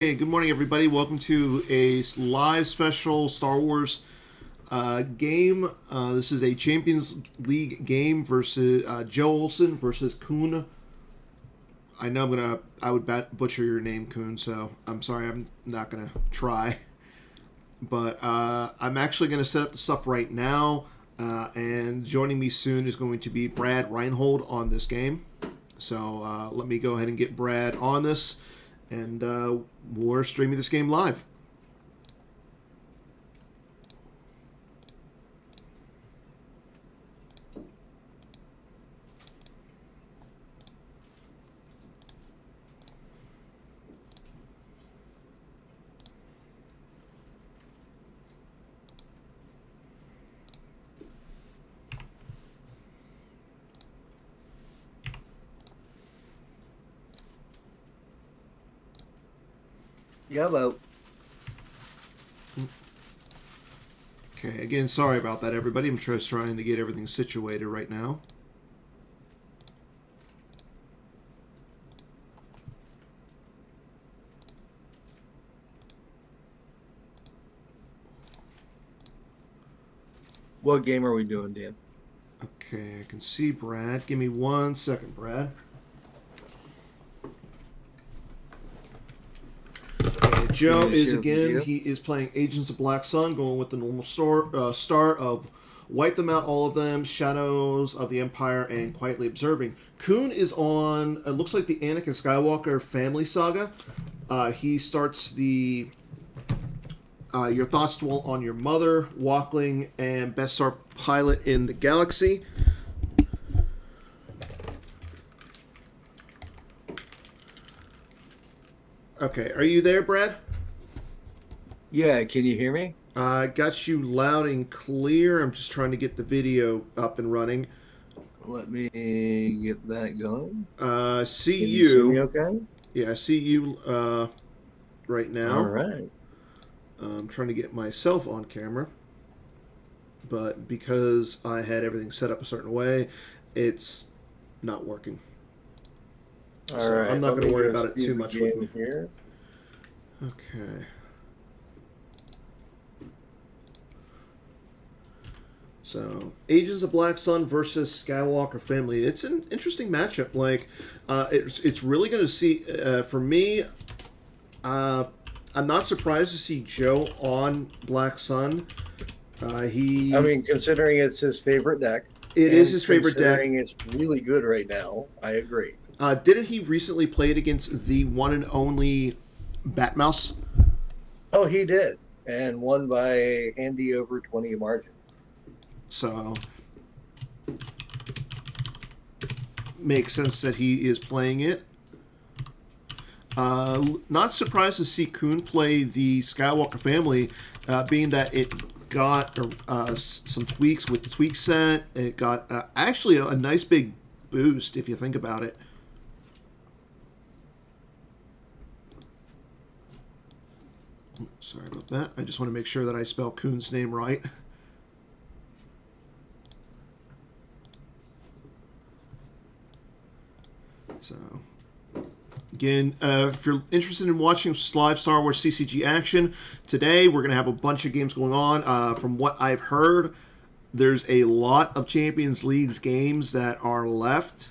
Hey, good morning, everybody. Welcome to a live special Star Wars game. This is a Champions League game versus Joe Olson versus Kuhn. I know I would butcher your name, Kuhn, so I'm sorry. I'm not gonna try. But I'm actually gonna set up the stuff right now, and joining me soon is going to be Brad Reinhold on this game. So let me go ahead and get Brad on this. And we're streaming this game live. Yellow. Okay, again, sorry about that, everybody. I'm just trying to get everything situated right now. What game are we doing, Dan? Okay, I can see Brad. Give me 1 second, Brad. Joe is again. He is playing Agents of Black Sun, going with the normal star of Wipe Them Out, all of them, Shadows of the Empire, and Quietly Observing. Kuhn is on. It looks like the Anakin Skywalker family saga. He starts the Your Thoughts Dwell on Your Mother, Walkling, and Best Star Pilot in the Galaxy. Okay, are you there, Brad? Yeah, can you hear me? I got you loud and clear. I'm just trying to get the video up and running. Let me get that going. See Can you. See me okay? Yeah, I see you right now. All right. I'm trying to get myself on camera. But because I had everything set up a certain way, it's not working. All right. I'm not going to worry about it too much with me. Here. Okay. So, Agents of Black Sun versus Skywalker family. It's an interesting matchup. Like, it's really going to see, for me, I'm not surprised to see Joe on Black Sun. I mean, considering it's his favorite deck. It is his favorite deck. Considering it's really good right now, I agree. Didn't he recently play it against the one and only Batmouse? Oh, he did. And won by a handy over 20 margin. So, makes sense that he is playing it. Not surprised to see Kuhn play the Skywalker family, being that it got some tweaks with the tweak set. It got actually a nice big boost if you think about it. Sorry about that. I just want to make sure that I spell Kuhn's name right. So, again, if you're interested in watching live Star Wars CCG action, today we're going to have a bunch of games going on. From what I've heard, there's a lot of Champions Leagues games that are left.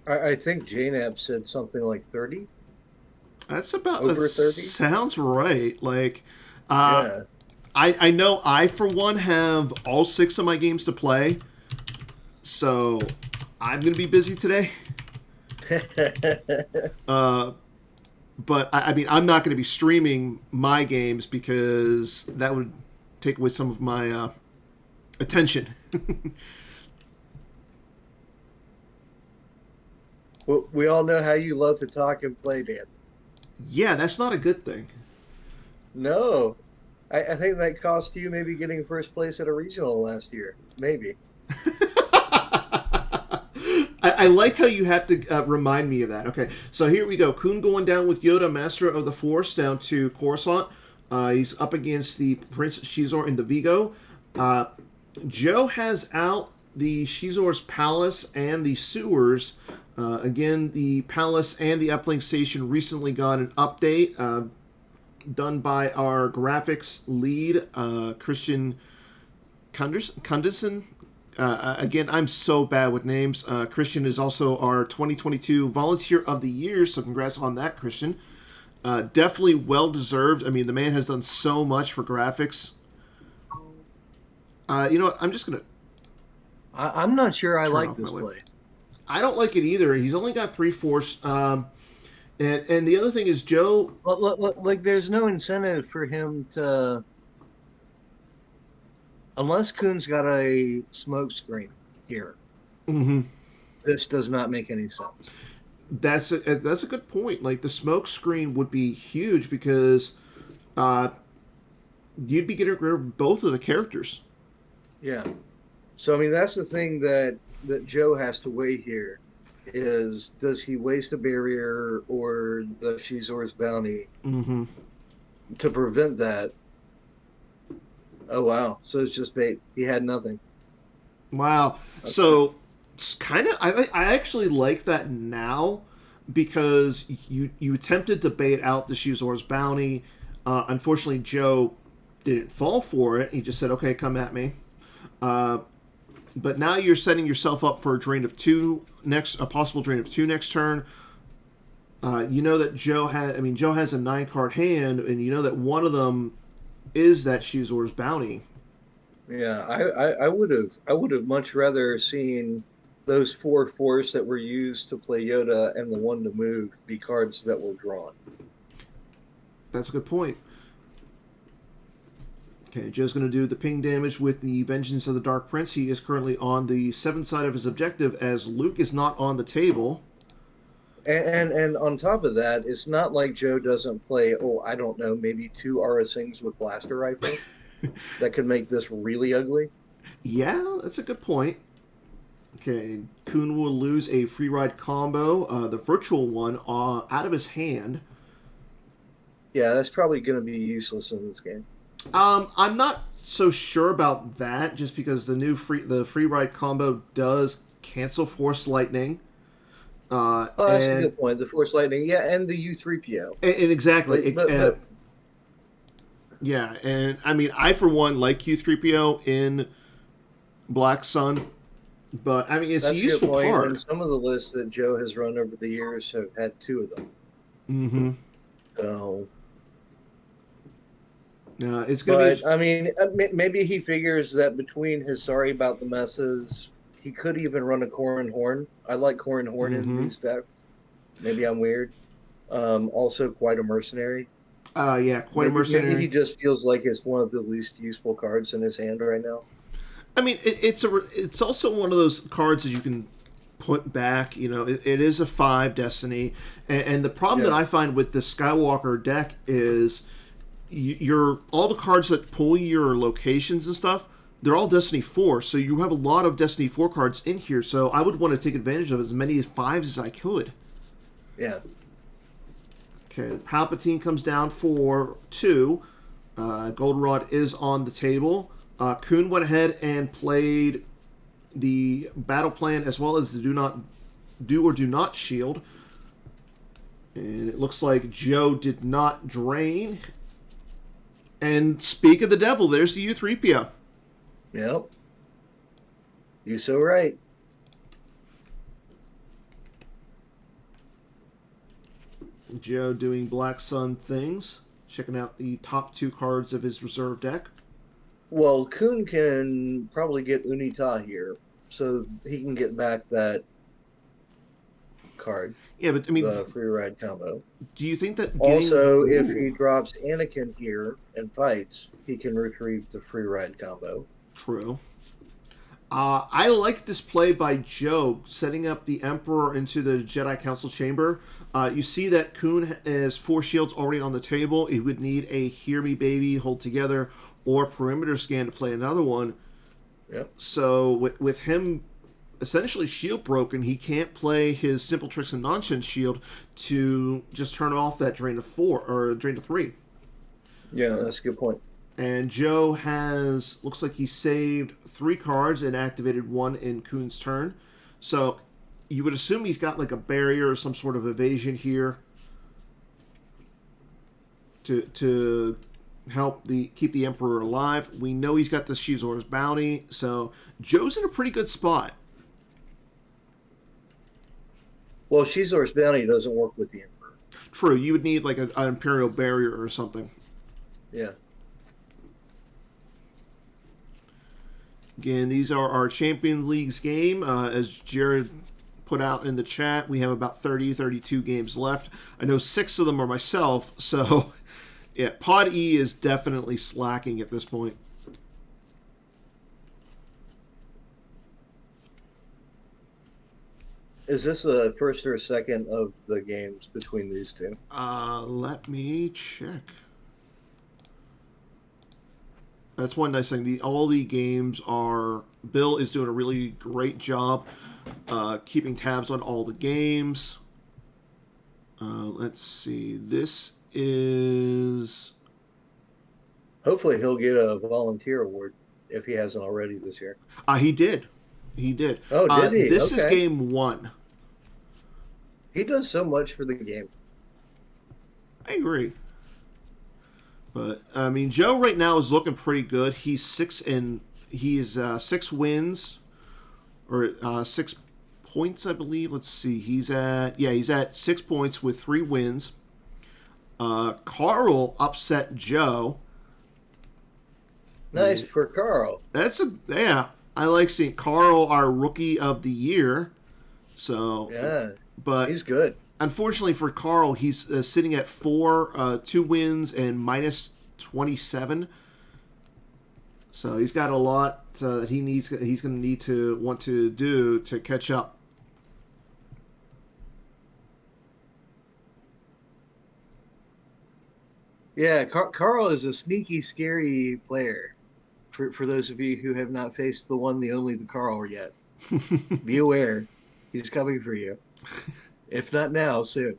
I think JNAB said something like 30. That's about over 30. Sounds right. Like, Yeah. I know I for one have all 6 of my games to play, so I'm gonna be busy today. But I mean, I'm not going to be streaming my games because that would take away some of my attention. Well, we all know how you love to talk and play, Dan. Yeah, that's not a good thing. No, I think that cost you maybe getting first place at a regional last year. Maybe. I like how you have to remind me of that. Okay, so here we go. Kuhn going down with Yoda, Master of the Force, down to Coruscant. He's up against the Prince Shizor in the Vigo. Joe has out the Shizor's Palace and the Sewers. Again, the Palace and the Uplink Station recently got an update done by our graphics lead, Christian Kundison. Again, I'm so bad with names. Christian is also our 2022 Volunteer of the Year, so congrats on that, Christian. Definitely well-deserved. I mean, the man has done so much for graphics. You know what? I'm just going to... I'm not sure I like this play. I don't like it either. He's only got 3/4. And the other thing is Joe... Like, there's no incentive for him to... Unless Kuhn's got a smoke screen here, this does not make any sense. That's a good point. Like, the smoke screen would be huge because you'd be getting rid of both of the characters. Yeah. So, I mean, that's the thing that Joe has to weigh here is, does he waste a barrier or the Shizor's bounty to prevent that? Oh, wow. So it's just bait. He had nothing. Wow. Okay. So it's kind of, I actually like that now because you attempted to bait out the Shizor's bounty. Unfortunately, Joe didn't fall for it. He just said, okay, come at me. But now you're setting yourself up for a possible drain of 2 next turn. You know that Joe has a 9-card hand, and you know that one of them is that Shizor's bounty. Yeah, I would have much rather seen those 4 force that were used to play Yoda and the 1 to move be cards that were drawn. That's a good point. Okay, Joe's going to do the ping damage with the Vengeance of the Dark Prince. He is currently on the 7th side of his objective as Luke is not on the table. And on top of that, it's not like Joe doesn't play, I don't know, maybe 2 Aura Sings with blaster rifle that could make this really ugly. Yeah, that's a good point. Okay, Kuhn will lose a free ride combo, the virtual one, out of his hand. Yeah, that's probably going to be useless in this game. I'm not so sure about that, just because the free ride combo does cancel Force Lightning. That's a good point. The Force Lightning, yeah, and the U3PO. And exactly. Yeah, and I mean, I for one like U3PO in Black Sun, but I mean, it's a useful card. And some of the lists that Joe has run over the years have had 2 of them. Mm-hmm. So. No, it's going to be... I mean, maybe he figures that between his Sorry About the Messes, he could even run a Corrin Horn. I like Corrin Horn in these decks. Maybe I'm weird. Also, quite a mercenary. Yeah, quite a mercenary. Maybe he just feels like it's one of the least useful cards in his hand right now. I mean, it's also one of those cards that you can put back. You know, it is a 5 Destiny, and the problem that I find with the Skywalker deck is all the cards that pull your locations and stuff, they're all Destiny 4, so you have a lot of Destiny 4 cards in here, so I would want to take advantage of as many as 5s as I could. Yeah. Okay, Palpatine comes down for 2. Goldenrod is on the table. Kuhn went ahead and played the battle plan as well as the do or do not shield. And it looks like Joe did not drain. And speak of the devil, there's the U3PO. Yep. You're so right. Joe doing Black Sun things. Checking out the top 2 cards of his reserve deck. Well, Kuhn can probably get Unita here, so he can get back that card. Yeah, but I mean, the free ride combo. Do you think that also, if he drops Anakin here and fights, he can retrieve the free ride combo? True. I like this play by Joe, setting up the Emperor into the Jedi Council chamber. You see that Kuhn has 4 shields already on the table. He would need a Hear Me Baby, Hold Together, or Perimeter Scan to play another one. Yep. So with him essentially shield broken, he can't play his Simple Tricks and Nonsense shield to just turn off that drain of 4 or drain of 3. Yeah, that's a good point. And Joe has, looks like he saved 3 cards and activated 1 in Kuhn's turn. So you would assume he's got like a barrier or some sort of evasion here to help keep the Emperor alive. We know he's got the Shizor's Bounty, so Joe's in a pretty good spot. Well, Shizor's Bounty doesn't work with the Emperor. True, you would need like an Imperial Barrier or something. Yeah. Again, these are our Champion Leagues game. As Jared put out in the chat, we have about 32 games left. I know 6 of them are myself, so yeah, Pod E is definitely slacking at this point. Is this the first or second of the games between these two? Let me check. That's one nice thing. All the games are... Bill is doing a really great job keeping tabs on all the games. Let's see. This is... Hopefully he'll get a volunteer award if he hasn't already this year. He did. He did. Oh, did he? This is game 1. He does so much for the game. I agree. But I mean, Joe right now is looking pretty good. He's 6 wins or 6 points, I believe. Let's see. He's at 6 points with 3 wins. Carl upset Joe. Nice for Carl. I like seeing Carl, our Rookie of the Year. So yeah, but he's good. Unfortunately for Carl, he's sitting at 2 wins and minus 27. So he's got a lot that he's going to want to do to catch up. Yeah, Carl is a sneaky, scary player. For those of you who have not faced the one, the only, the Carl yet, be aware, he's coming for you. If not now, soon.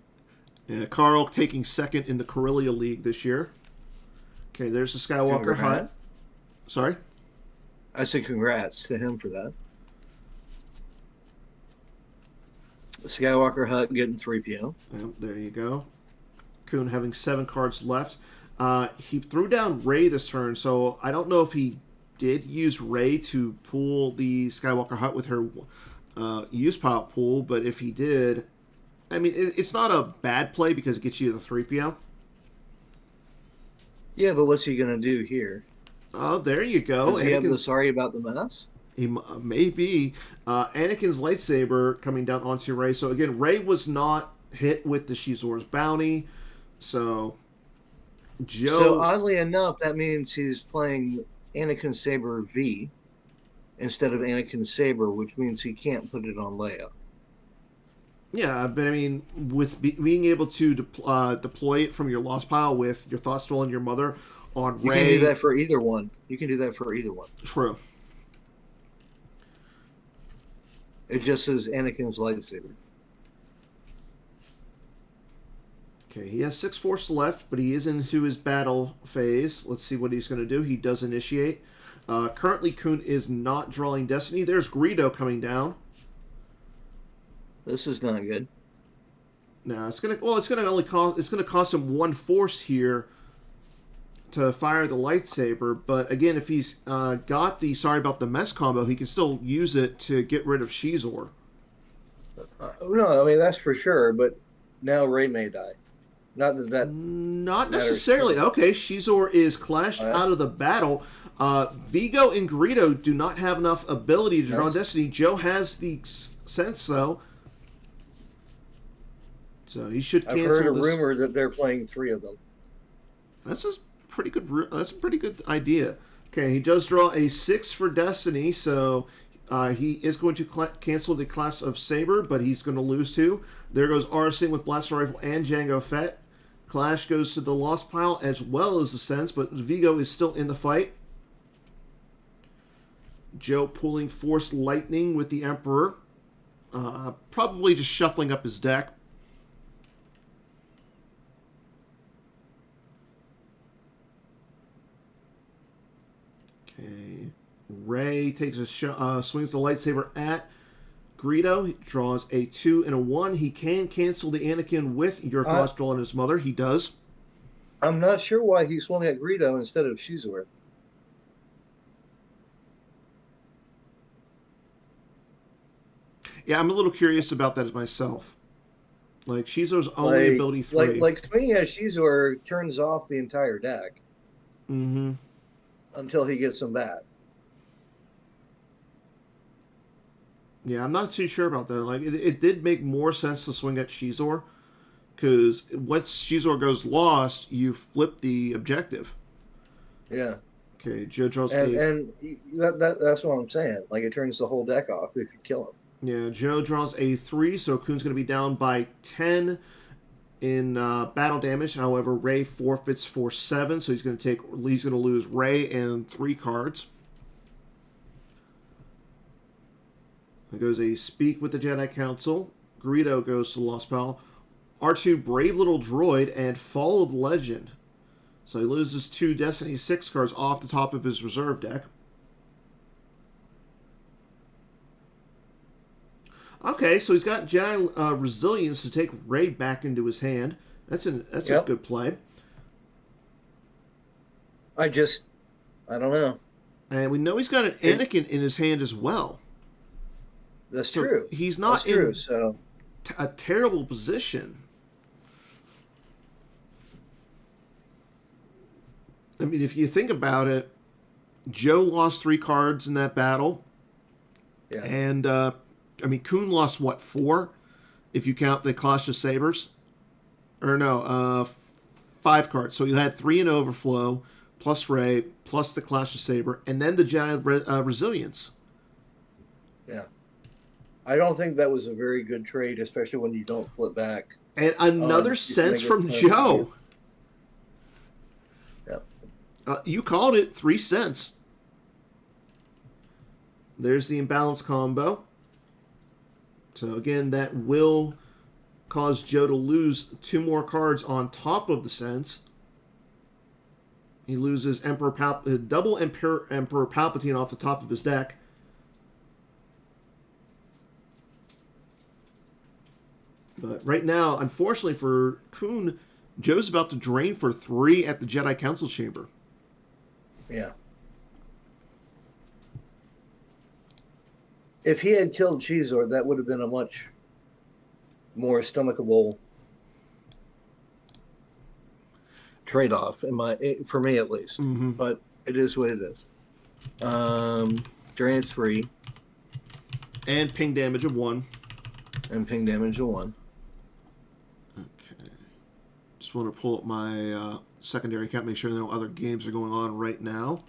Yeah, Carl taking 2nd in the Corellia League this year. Okay, there's the Skywalker Hut. Sorry? I say congrats to him for that. The Skywalker Hut getting 3PO. Yep, there you go. Kuhn having 7 cards left. He threw down Rey this turn, so I don't know if he did use Rey to pull the Skywalker Hut with her use pile pool, but if he did, I mean, it's not a bad play because it gets you the 3PO. Yeah, but what's he going to do here? Oh, there you go. Does he have the sorry about the menace? He may be. Anakin's lightsaber coming down onto Rey. So again, Rey was not hit with the Shizor's Bounty. So Joe... So oddly enough, that means he's playing Anakin Saber V instead of Anakin Saber, which means he can't put it on Leia. Yeah, but I mean, with being able to deploy it from your lost pile with your thoughts dwelling your mother on Rey... You can do that for either one. True. It just says Anakin's lightsaber. Okay, he has 6 force left, but he is into his battle phase. Let's see what he's going to do. He does initiate. Currently, Kuhn is not drawing Destiny. There's Greedo coming down. This is not good. No, it's going to cost him 1 force here to fire the lightsaber. But again, if he's got the sorry about the mess combo, he can still use it to get rid of Shizor. No, I mean that's for sure. But now Rey may die. Not necessarily. Okay, Shizor is clashed out of the battle. Vigo and Greedo do not have enough ability to draw Destiny. Joe has the sense, though. So he should cancel this. I've heard a rumor that they're playing 3 of them. That's a pretty good idea. Okay, he does draw a 6 for Destiny, so he is going to cancel the class of Saber, but he's going to lose 2. There goes Arsene with Blaster Rifle and Jango Fett. Clash goes to the Lost Pile as well as the Sense, but Vigo is still in the fight. Joe pulling Force Lightning with the Emperor. Probably just shuffling up his deck. Ray takes swings the lightsaber at Greedo. He draws a 2 and a 1. He can cancel the Anakin with your I, Thostral and his mother. He does. I'm not sure why he swung at Greedo instead of Shizor. Yeah, I'm a little curious about that myself. Like, Shizor's only ability 3. Like swinging at Shizor turns off the entire deck Mm-hmm. until he gets them back. Yeah, I'm not too sure about that. Like, it did make more sense to swing at Shizor, because once Shizor goes lost, you flip the objective. Yeah. Okay, Joe draws and that's what I'm saying. Like it turns the whole deck off if you kill him. Yeah, Joe draws a 3, so Kuhn's going to be down by 10 in battle damage. However, Ray forfeits for 7, so he's going to lose Ray and 3 cards. There goes a Speak with the Jedi Council. Greedo goes to Lost Pal. R2, Brave Little Droid, and Fall of Legend. So he loses 2 Destiny 6 cards off the top of his reserve deck. Okay, so he's got Jedi Resilience to take Ray back into his hand. That's a good play. I don't know. And we know he's got an Anakin in his hand as well. That's true. He's not in a terrible position. I mean, if you think about it, Joe lost 3 cards in that battle. Yeah. And, Kuhn lost, 4? If you count the Clash of Sabers? Or no, 5 cards. So you had 3 in Overflow, plus Ray, plus the Clash of Saber, and then the Jedi Resilience. Yeah. I don't think that was a very good trade, especially when you don't flip back. And another sense from Joe. Yep. You called it 3 cents. There's the imbalance combo. So again, that will cause Joe to lose 2 more cards on top of the cents. He loses double Emperor Palpatine off the top of his deck. But right now, unfortunately for Kuhn, Joe's about to drain for 3 at the Jedi Council Chamber. Yeah. If he had killed Shizor, that would have been a much more stomachable trade-off, for me at least. Mm-hmm. But it is what it is. Drain 3. And ping damage of 1. And ping damage of 1. Okay. Just want to pull up my secondary account, make sure no other games are going on right now.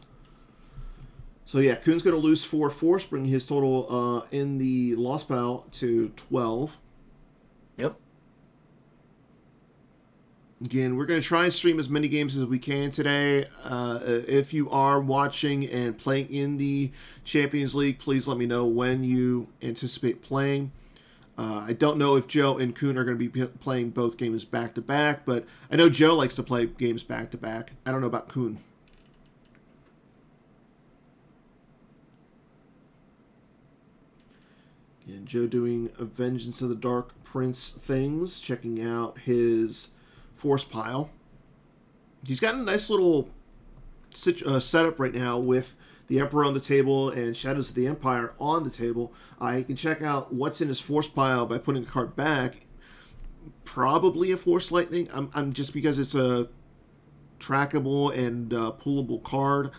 So yeah, Kuhn's going to lose 4 force, bringing his total in the lost pile to 12. Yep. Again, we're going to try and stream as many games as we can today. If you are watching and playing in the Champions League, please let me know when you anticipate playing. I don't know if Joe and Kuhn are going to be playing both games back-to-back, but I know Joe likes to play games back-to-back. I don't know about Kuhn. And Joe doing a Vengeance of the Dark Prince things, checking out his force pile. He's got a nice little setup right now with the Emperor on the table and Shadows of the Empire on the table. You can check out what's in his force pile by putting a card back. Probably a Force Lightning. I'm just because it's a trackable and pullable card,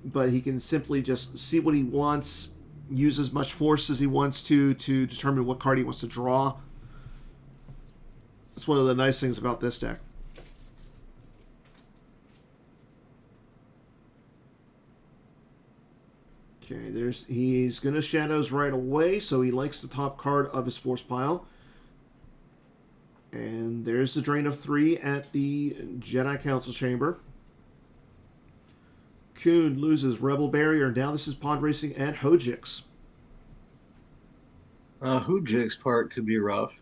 but he can simply just see what he wants. Use as much force as he wants to determine what card he wants to draw. That's one of the nice things about this deck. Okay, he's going to Shadows right away, so he likes the top card of his force pile. And there's the drain of 3 at the Jedi Council Chamber. Kuhn loses Rebel Barrier. Now this is Pod Racing and Hojix. Hojix part could be rough.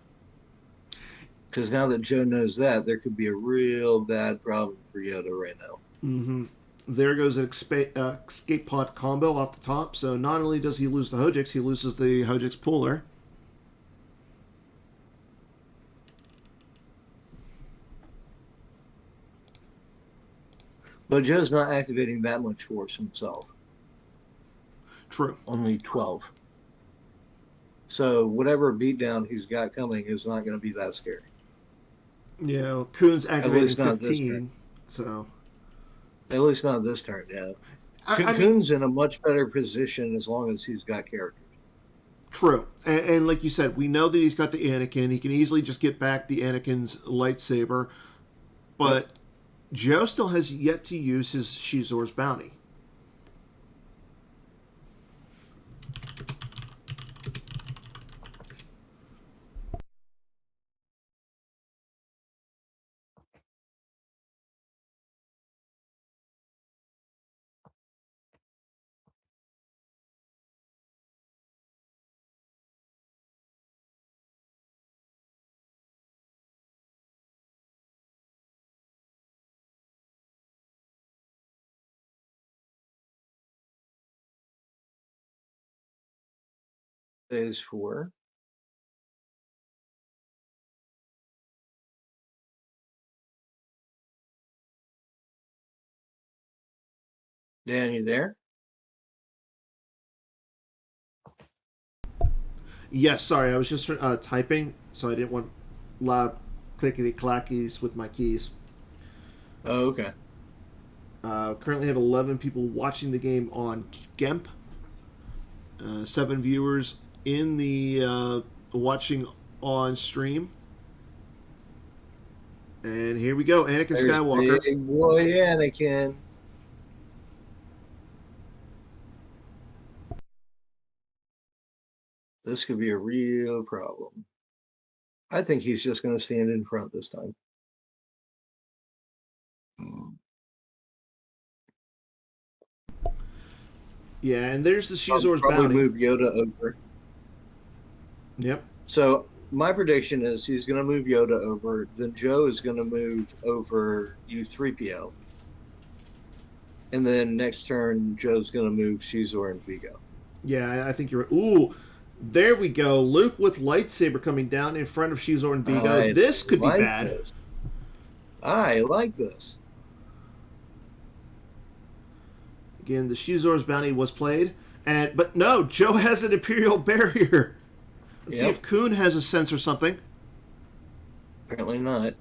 Because now that Joe knows that, there could be a real bad problem for Yoda right now. Mm-hmm. There goes an escape pod combo off the top. So not only does he lose the Hojix, he loses the Hojix Puller. But Joe's not activating that much force himself. True. Only 12. So whatever beatdown he's got coming is not going to be that scary. You know, Kuhn's activating least not this 15. turn. So. At least not this turn, yeah. I mean, Kuhn's in a much better position as long as he's got characters. true. And like you said, we know that he's got the Anakin. He can easily just get back the Anakin's lightsaber. But Yep. Joe still has yet to use his Shizor's bounty. Phase 4. Dan, you there? Yes, sorry, I was just typing, so I didn't want loud clickety clackies with my keys. Oh, okay. Currently have 11 people watching the game on GEMP. 7 viewers in the watching on stream. And here we go, Anakin There's Skywalker. big boy Anakin. This could be a real problem. I think he's just going to stand in front this time. Yeah, and there's the I'll Shizor's probably bounty. move Yoda over. Yep. So my prediction is he's going to move Yoda over. Then Joe is going to move over U3PO. And then next turn, Joe's going to move Shizor and Vigo. Yeah, I think you're right. Ooh, there we go. Luke with lightsaber coming down in front of Shizor and Vigo. This could be bad. This. I like this. Again, the Shizor's bounty was played, but no, Joe has an Imperial barrier. Let's see if Kuhn has a sense or something. Apparently not.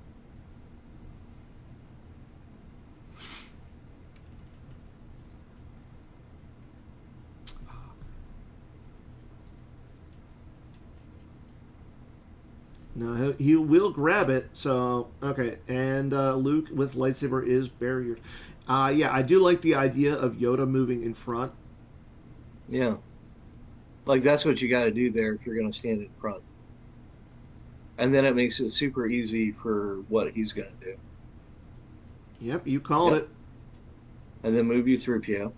No, he will grab it. So, okay. And Luke with lightsaber is barriered. Yeah, I do like the idea of Yoda moving in front. Yeah. Like, that's what you got to do there if you're going to stand in front. And then it makes it super easy for what he's going to do. Yep, you called it. And then move you through PO.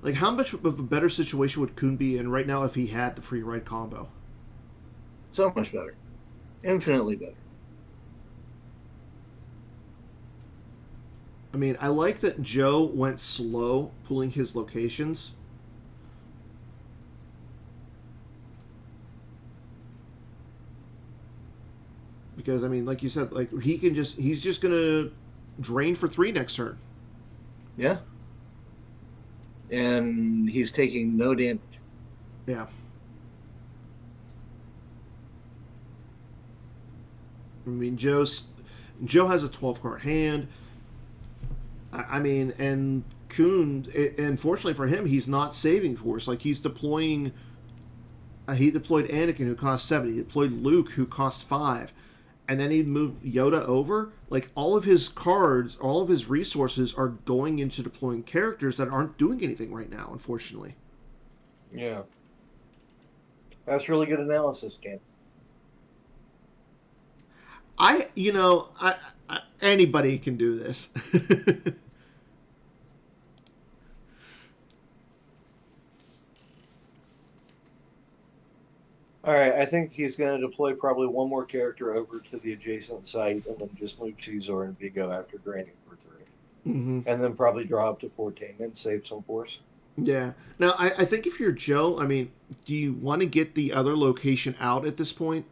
Like, how much of a better situation would Kuhn be in right now if he had the free ride combo? So much better. Infinitely better. I mean, I like that Joe went slow pulling his locations. Because, I mean, like you said, like he's just going to drain for 3 next turn. Yeah. And he's taking no damage. Yeah. I mean, Joe has a 12-card hand. I mean, and Kuhn, unfortunately for him, he's not saving force. Like, he's deploying. He deployed Anakin, who cost 7. He deployed Luke, who cost 5. And then he moved Yoda over. Like, all of his cards, all of his resources are going into deploying characters that aren't doing anything right now, unfortunately. Yeah. That's really good analysis, Cam. Anybody can do this. All right, I think he's going to deploy probably one more character over to the adjacent site and then just move Caesar and Vigo after draining for 3. Mm-hmm. And then probably draw up to 14 and save some force. Yeah. Now, I think if you're Joe, I mean, do you want to get the other location out at this point,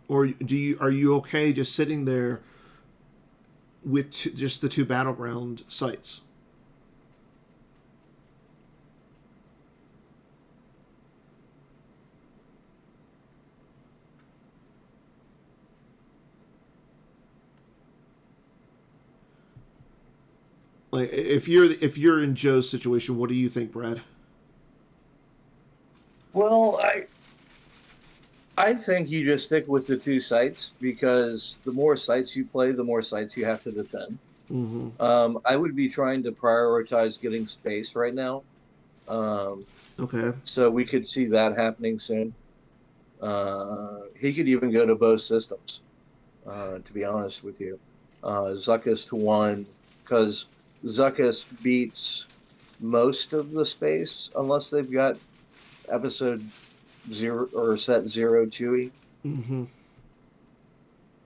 or are you okay just sitting there with just the two battleground sites? Like, if you're in Joe's situation, what do you think, Brad? Well, I think you just stick with the 2 sites because the more sites you play, the more sites you have to defend. Mm-hmm. I would be trying to prioritize getting space right now. Um, Okay. so we could see that happening soon. He could even go to both systems, to be honest with you. Zuckus to 1, because Zuckus beats most of the space unless they've got episode 0 or set 0 Chewie. Mm-hmm.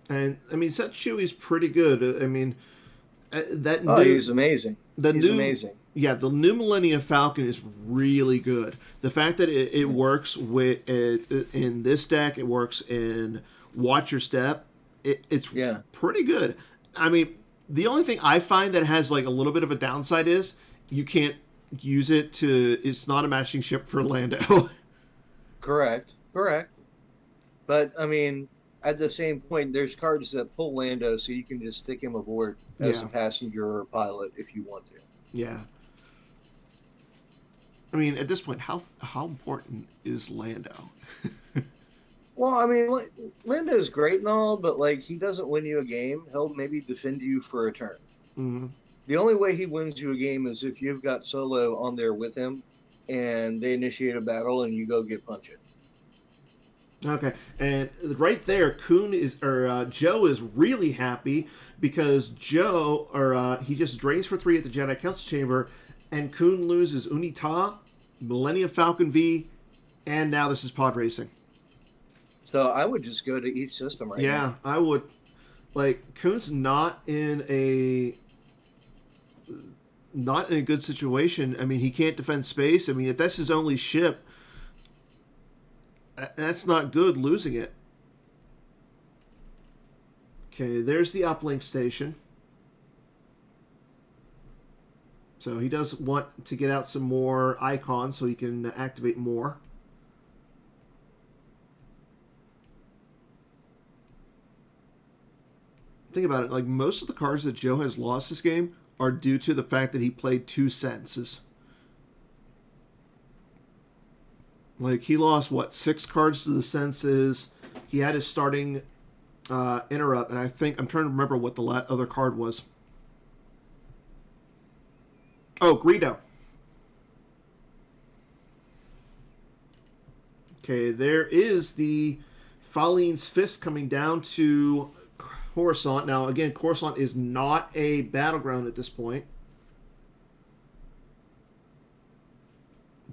And I mean, Set Chewie's pretty good. I mean, that Oh, new he's amazing. the He's new amazing. yeah, the new Millennium Falcon is really good. The fact that it works with it in this deck, it works in Watch Your Step. It's Yeah. pretty good. I mean, the only thing I find that has like a little bit of a downside is you can't use it to. It's not a matching ship for Lando. Correct. Correct. But I mean, at the same point, there's cards that pull Lando, so you can just stick him aboard as a Yeah, passenger or pilot if you want to. yeah. I mean, at this point, how important is Lando? Well, I mean, Lando's great and all, but like he doesn't win you a game. He'll maybe defend you for a turn. Mm-hmm. The only way he wins you a game is if you've got Solo on there with him, and they initiate a battle, and you go get punching. Okay, and right there, Joe is really happy because he just drains for 3 at the Jedi Council Chamber, and Kuhn loses Unita, Millennium Falcon V, and now this is pod racing. So I would just go to each system right Yeah, now. I would. Like, Kuhn's not in a good situation. I mean, he can't defend space. I mean, if that's his only ship, that's not good losing it. Okay, there's the uplink station. So he does want to get out some more icons so he can activate more. Think about it, like most of the cards that Joe has lost this game are due to the fact that he played 2 sentences. Like he lost 6 cards to the senses. He had his starting interrupt, and I'm trying to remember what the other card was. Oh, Greedo. Okay, there is the Faline's Fist coming down to Coruscant. Now, again, Coruscant is not a battleground at this point.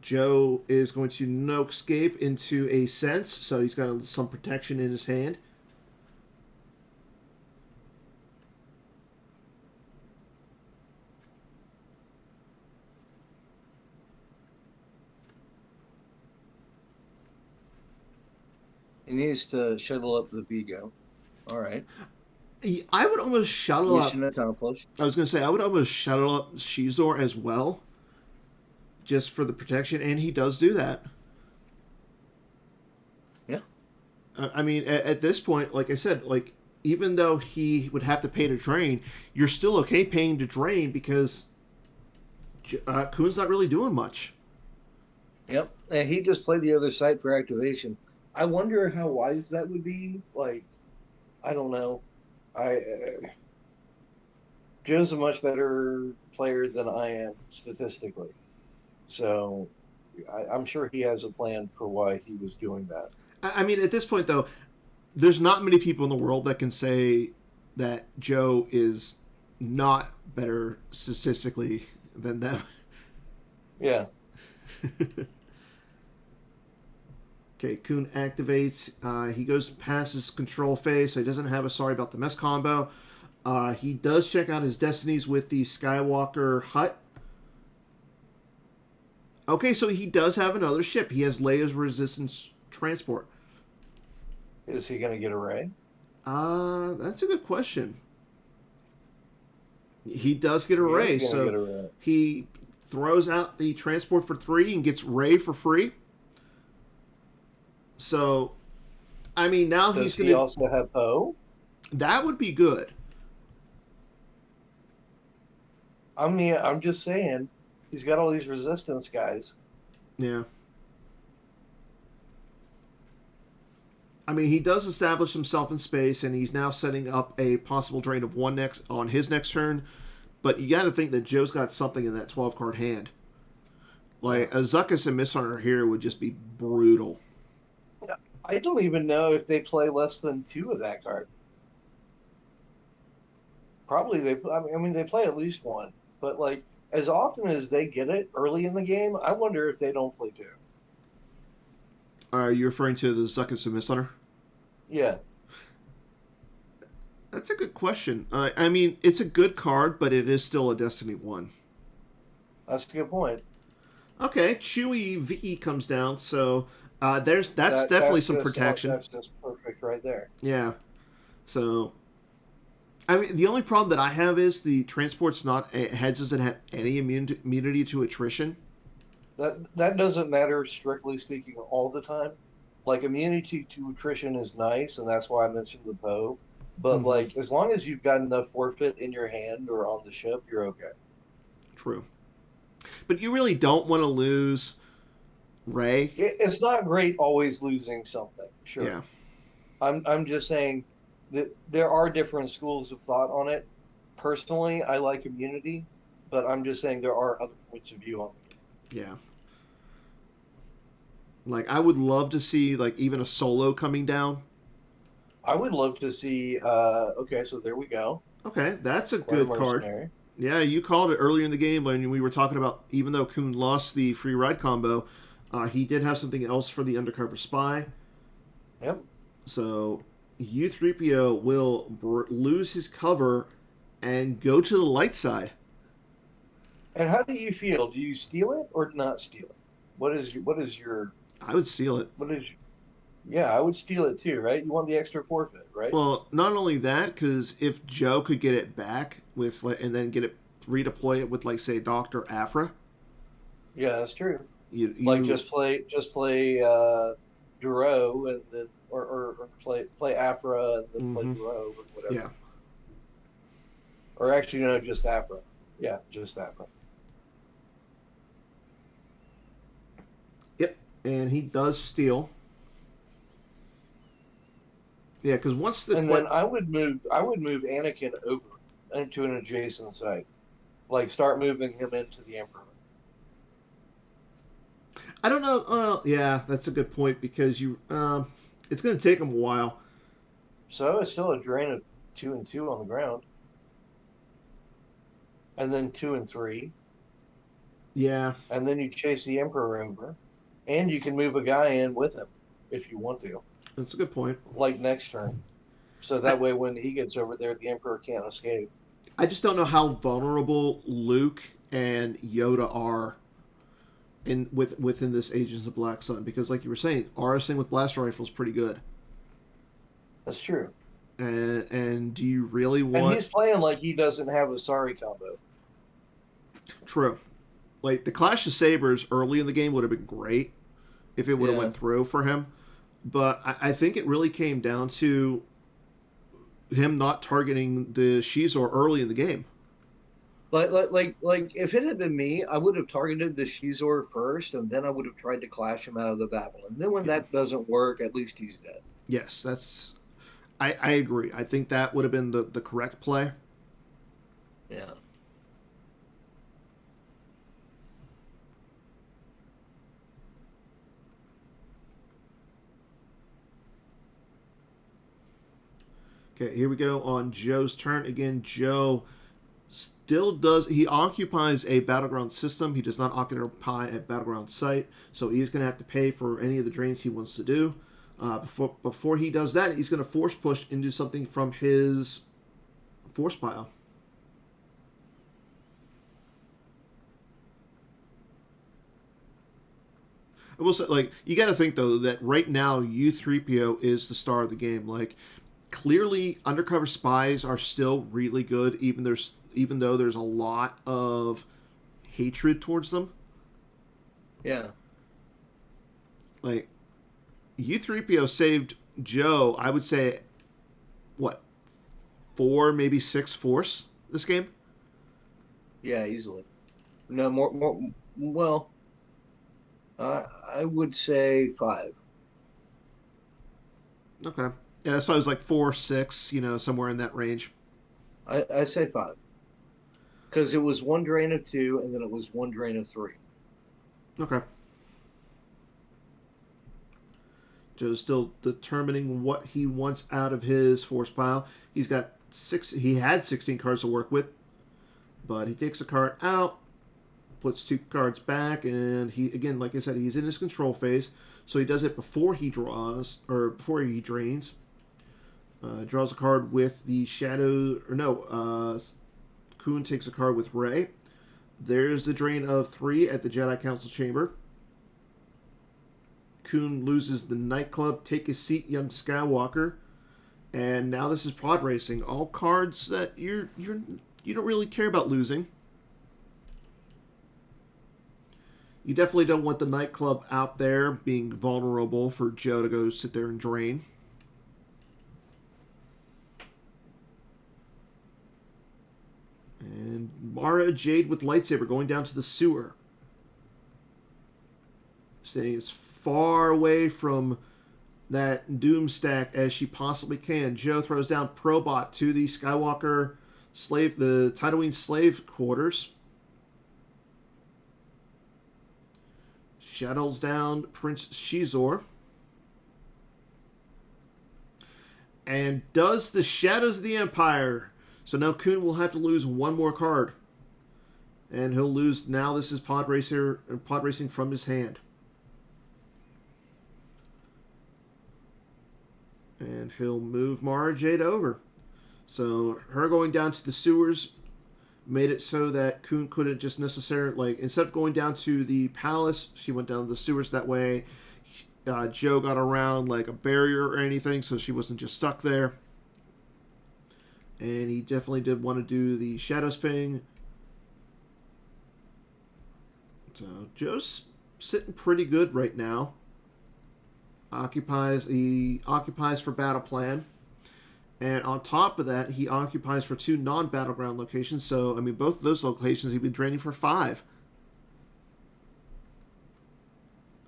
Joe is going to no escape into a sense, so he's got some protection in his hand. He needs to shuttle up the Vigo. All right. I would almost shuttle up. Mission accomplished. I was going to say, I would almost shuttle up Shizor as well, just for the protection, and he does do that. Yeah. I mean, at this point, like I said, like even though he would have to pay to drain, you're still okay paying to drain because Kuhn's not really doing much. Yep. And he just played the other side for activation. I wonder how wise that would be. Like, I don't know. Joe's a much better player than I am statistically, so I'm sure he has a plan for why he was doing that. I mean, at this point, though, there's not many people in the world that can say that Joe is not better statistically than them. Yeah. Okay, Kuhn activates. He goes past his control phase, so he doesn't have a sorry about the mess combo. He does check out his destinies with the Skywalker hut. Okay, so he does have another ship. He has Leia's resistance transport. Is he going to get a Ray? That's a good question. He does get a He Ray, is going to so get a Ray. he throws out the transport for 3 and gets Ray for free. So, I mean, now Does he's he going to. also have Poe? That would be good. I mean, I'm just saying, he's got all these resistance guys. Yeah. I mean, he does establish himself in space, and he's now setting up a possible drain of 1 next on his next turn. But you got to think that Joe's got something in that 12 card hand. Like, a Zuckuss and Misshunter here would just be brutal. I don't even know if they play less than 2 of that card. Probably they. I mean, they play at least 1. But like, as often as they get it early in the game, I wonder if they don't play 2. Are you referring to the Zuckuss and Misshunter? Yeah. That's a good question. I mean, it's a good card, but it is still a Destiny 1. That's a good point. Okay, Chewie V comes down, so that's definitely some protection. That's just perfect right there. Yeah. So, I mean, the only problem that I have is the transport's not doesn't have any immunity to attrition. That doesn't matter strictly speaking all the time. Like immunity to attrition is nice, and that's why I mentioned the Poe. But like, as long as you've got enough forfeit in your hand or on the ship, you're okay. True. But you really don't want to lose Ray. It's not great always losing something. Sure. Yeah. I'm just saying that there are different schools of thought on it. Personally, I like immunity, but I'm just saying there are other points of view on it. Yeah. Like, I would love to see like even a Solo coming down. I would love to see. Okay, so there we go. Okay, that's a good card. Mercenary. Yeah, you called it earlier in the game when we were talking about even though Kuhn lost the free ride combo, he did have something else for the undercover spy. Yep. So U3PO will lose his cover and go to the light side. And how do you feel? Do you steal it or not steal it? What is your I would steal it. Yeah, I would steal it too, right? You want the extra forfeit, right? Well, not only that, because if Joe could get it back with and then get it redeploy it with like say Dr. Afra. Yeah, that's true. You like just play Duro and then or play Afra and then play Duro or whatever. Yeah. Or actually no, just Afra. Yeah, just Afra. Yep, and he does steal. Yeah, because once the then I would move Anakin over into an adjacent site, like start moving him into the Emperor. I don't know. Yeah, that's a good point because it's going to take him a while. So it's still a drain of 2 and 2 on the ground, and then 2 and 3. Yeah, and then you chase the Emperor over, and you can move a guy in with him if you want to. that's a good point. Like next turn, so that way when he gets over there, the Emperor can't escape. I just don't know how vulnerable Luke and Yoda are within this Agents of Black Sun because, like you were saying, RSing with blaster rifle is pretty good. That's true. And do you really want? And he's playing like he doesn't have a sorry combo. True. Like the Clash of Sabers early in the game would have been great if it would have went through for him, but I think it really came down to him not targeting the Shizor early in the game. Like if it had been me, I would have targeted the Shizor first, and then I would have tried to clash him out of the battle. And then when that doesn't work, at least he's dead. Yes, that's. I agree. I think that would have been the correct play. Yeah. Okay, here we go on Joe's turn. Again, Joe Still does he occupies a battleground system? He does not occupy a battleground site, so he's going to have to pay for any of the drains he wants to do. Before he does that, he's going to force push into something from his force pile. I will say, like, you got to think though that right now U3PO is the star of the game. Like, clearly, undercover spies are still really good, even though there's a lot of hatred towards them. Yeah. Like, U3PO saved Joe, I would say, what, 4, maybe 6 force this game? Yeah, easily. No more. Well, I would say 5. Okay. Yeah, so I was like 4, 6, somewhere in that range. I say 5 because it was one drain of 2, and then it was one drain of 3. Okay. Joe's still determining what he wants out of his force pile. He had 16 cards to work with, but he takes a card out, puts 2 cards back, and he, again, like I said, he's in his control phase, so he does it before he draws, or before he drains. Draws a card with the shadow, or no, Kuhn takes a card with Rey. There's the drain of 3 at the Jedi Council chamber. Kuhn loses the nightclub, take a seat, young Skywalker, and now this is pod racing. All cards that you don't really care about losing. You definitely don't want the nightclub out there being vulnerable for Joe to go sit there and drain. And Mara Jade with lightsaber going down to the sewer. Staying as far away from that doom stack as she possibly can. Joe throws down Probot to the Skywalker the Tatooine slave quarters. Shadows down Prince Shizor. And does the Shadows of the Empire. So now Kuhn will have to lose one more card. And he'll lose, now this is pod racing from his hand. And he'll move Mara Jade over. So her going down to the sewers made it so that Kuhn couldn't just necessarily, like, instead of going down to the palace, she went down to the sewers that way. Joe got around like a barrier or anything, so she wasn't just stuck there. And he definitely did want to do the shadow ping. So Joe's sitting pretty good right now. He occupies for battle plan. And on top of that, he occupies for 2 non-battleground locations. So, I mean, both of those locations he'd be draining for 5.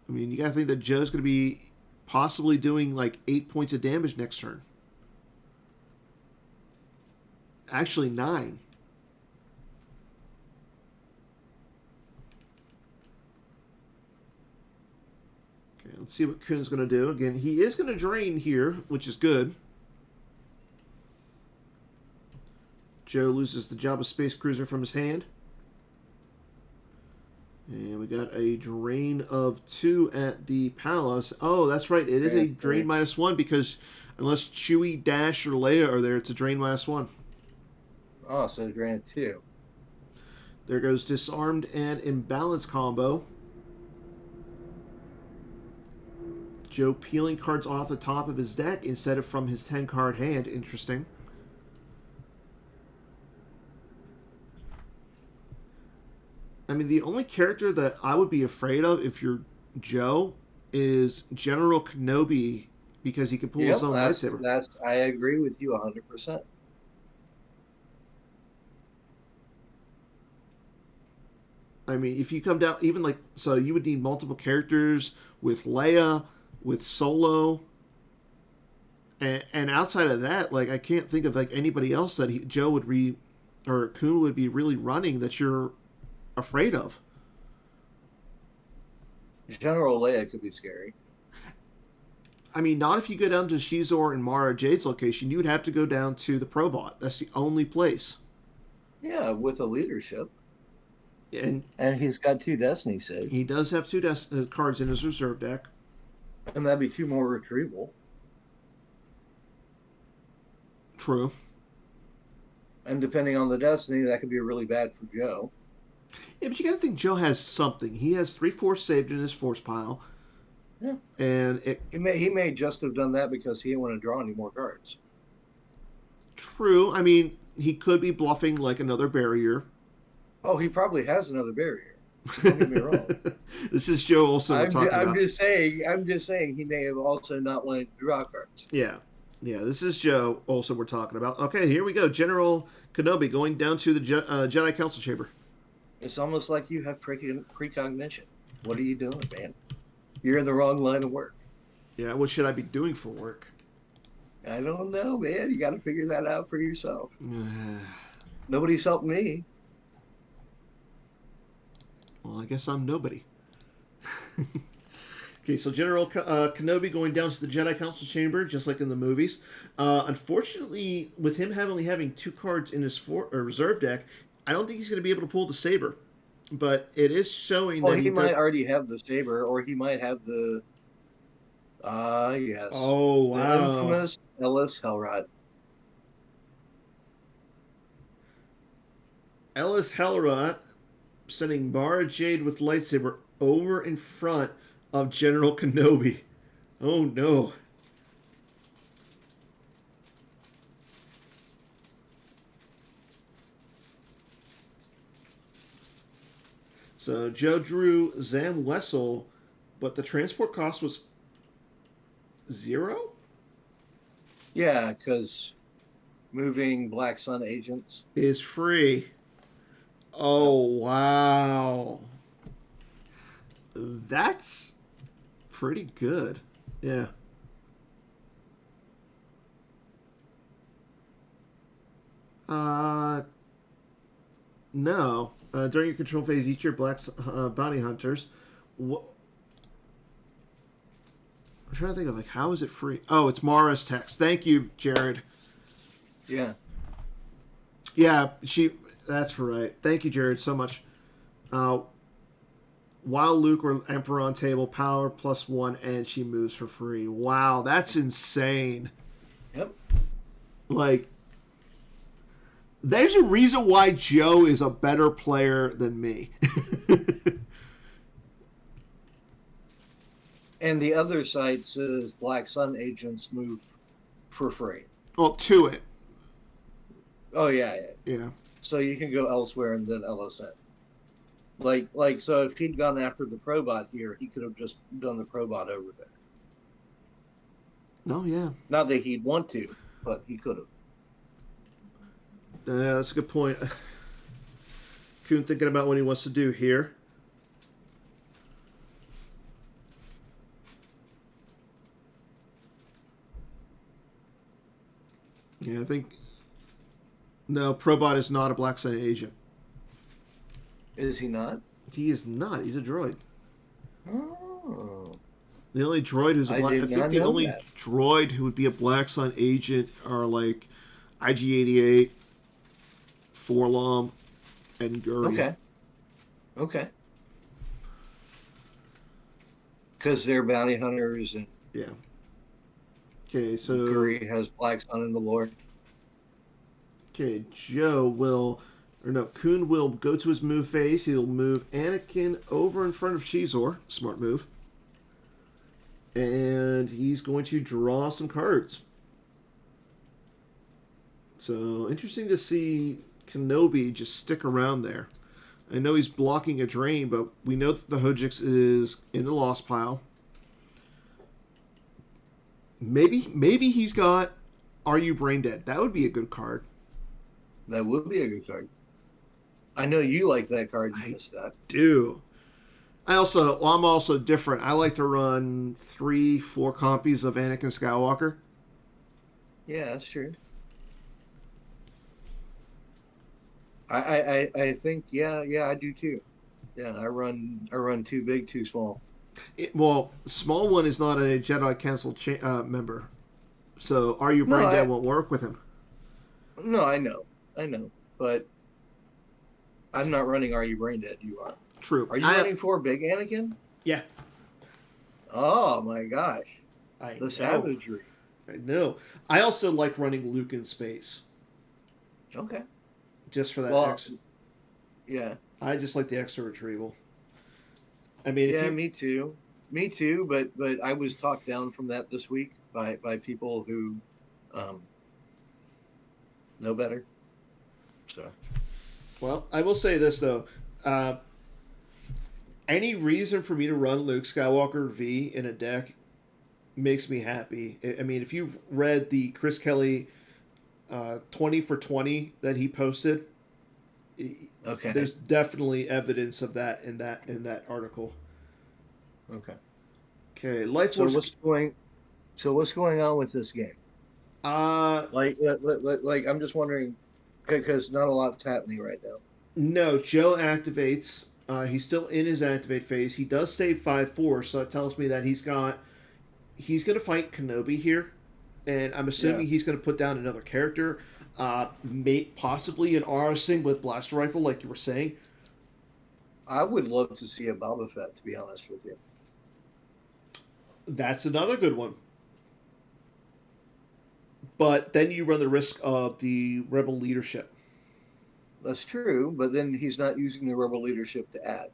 I mean, you got to think that Joe's going to be possibly doing like 8 points of damage next turn. Actually, 9. Okay, let's see what Kuhn's going to do. Again, he is going to drain here, which is good. Joe loses the Jabba Space Cruiser from his hand. And we got a drain of 2 at the palace. Oh, that's right. It is a drain -1 because unless Chewie, Dash, or Leia are there, it's a drain -1. Oh, so drain of 2. There goes Disarmed and Imbalance combo. Joe peeling cards off the top of his deck instead of from his 10-card hand. Interesting. I mean, the only character that I would be afraid of if you're Joe is General Kenobi because he can pull his own lightsaber. I agree with you 100%. I mean, if you come down, even like, so you would need multiple characters with Leia, with Solo, and outside of that, like, I can't think of like anybody else that Joe would or Kuhn would be really running that you're afraid of. General Leia could be scary. I mean, not if you go down to Shizor and Mara Jade's location. You would have to go down to the Probot. That's the only place. Yeah, with a leadership. And And he's got two destiny saves. he does have two cards in his reserve deck. And that'd be two more retrieval. True. And depending on the destiny, that could be really bad for Joe. Yeah, but you got to think Joe has something. He has 3/4 saved in his force pile. Yeah. And He may just have done that because he didn't want to draw any more cards. true. I mean, he could be bluffing like another barrier. Oh, he probably has another barrier. Don't get me wrong. This is Joe Olson we're talking I'm about. just saying. I'm just saying he may have also not wanted to draw cards. Yeah. Yeah, this is Joe Olson we're talking about. Okay, here we go. General Kenobi going down to the Jedi Council Chamber. It's almost like you have precognition. What are you doing, man? You're in the wrong line of work. Yeah, what should I be doing for work? I don't know, man. You got to figure that out for yourself. Nobody's helped me. Well, I guess I'm nobody. Okay, so General Kenobi going down to the Jedi Council Chamber, just like in the movies. Unfortunately, with him only having two cards in his reserve deck, I don't think he's going to be able to pull the saber. But it is showing Well, that he might already have the saber, or he might have the yes. Oh, wow. The infamous Ellis Hellrod. Ellis Hellrod sending Mara Jade with lightsaber over in front of General Kenobi. Oh no. So Joe drew Zam Wessel, but the transport cost was 0? Yeah, because moving Black Sun agents is free. Oh, wow. That's pretty good. Yeah. No. During your control phase, each of your black bounty hunters. I'm trying to think of, like, how is it free? Oh, it's Mara's text. Thank you, Jared. Yeah. Yeah, that's right. Thank you, Jared, so much. While Luke or Emperor on table, power +1, and she moves for free. Wow, that's insane. Yep. Like, there's a reason why Joe is a better player than me. And the other side says Black Sun agents move for free. Well, to it. Oh, yeah. Yeah. So you can go elsewhere and then LSN. Like, so if he'd gone after the Probot here, he could have just done the Probot over there. Oh, yeah. Not that he'd want to, but he could have. Yeah, that's a good point. Kuhn thinking about what he wants to do here. Yeah, I think... No, Probot is not a Black Sun agent. Is he not? He is not. He's a droid. Oh. The only droid who's a black... I think the only droid who would be a Black Sun agent are, like, IG-88, Forlom, and Guri. Okay. Because they're bounty hunters and... Yeah. Okay, so... Guri has Black Sun in the lore. Okay, Joe will... Or no, Kuhn will go to his move phase. He'll move Anakin over in front of Shizor. Smart move. And he's going to draw some cards. So, interesting to see Kenobi just stick around there. I know he's blocking a drain, but we know that the Hojix is in the lost pile. Maybe he's got Are You Brain Dead? That would be a good card. That would be a good card. I know you like that card. I do. I'm also different. I like to run 3-4 copies of Anakin Skywalker. Yeah, that's true. I think I do too. Yeah, I run too big, too small. Small one is not a Jedi Council member, so Are You Brain Dead won't work with him. No, I know, but I'm not running Are You Brain Dead? You are. True. Are you running for Big Anakin? Yeah, Oh my gosh. I The know. savagery. I know. I also like running Luke in space, Okay. just for that Well, extra. yeah. I just like the extra retrieval. I mean, if Yeah, you me too. Me too, but I was talked down from that this week by people who um know better. So, well, I will say this though. Uh, any reason for me to run Luke Skywalker V in a deck makes me happy. I mean, if you've read the Chris Kelly 20 for 20 that he posted, okay. there's definitely evidence of that in that article. Okay. Okay, Life So Force. what's going on with this game? Uh, Like I'm just wondering because not a lot's happening right now. no, Joe activates. He's still in his activate phase. He does save 5-4, so that tells me that he's going to fight Kenobi here, and I'm Yeah. assuming he's going to put down another character, possibly an Aura Singh with blaster rifle, like you were saying. I would love to see a Boba Fett, to be honest with you. That's another good one. But then you run the risk of the rebel leadership. That's true, but then he's not using the rebel leadership to add.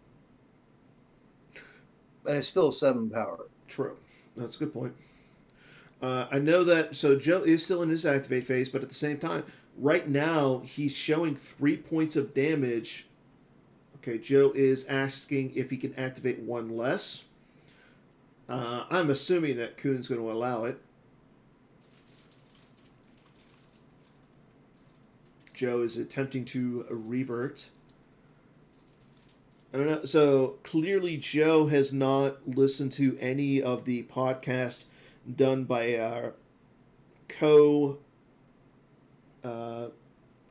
And it's still 7 power. True. That's a good point. I know that. So Joe is still in his activate phase, but at the same time, right now he's showing 3 points of damage. Okay, Joe is asking if he can activate one less. I'm assuming that Kuhn's going to allow it. Joe is attempting to revert. I don't know. So clearly, Joe has not listened to any of the podcasts done by our co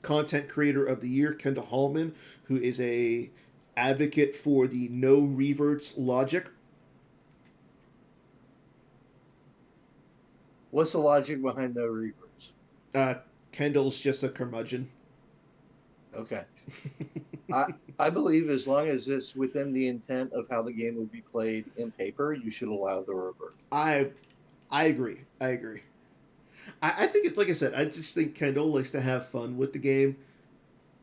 content creator of the year, Kendall Hallman, who is a advocate for the no reverts logic. What's the logic behind no reverts? Uh, Kendall's just a curmudgeon. Okay. I believe as long as it's within the intent of how the game would be played in paper, you should allow the revert. I agree. I agree. I think it's like I said. I just think Kendall likes to have fun with the game,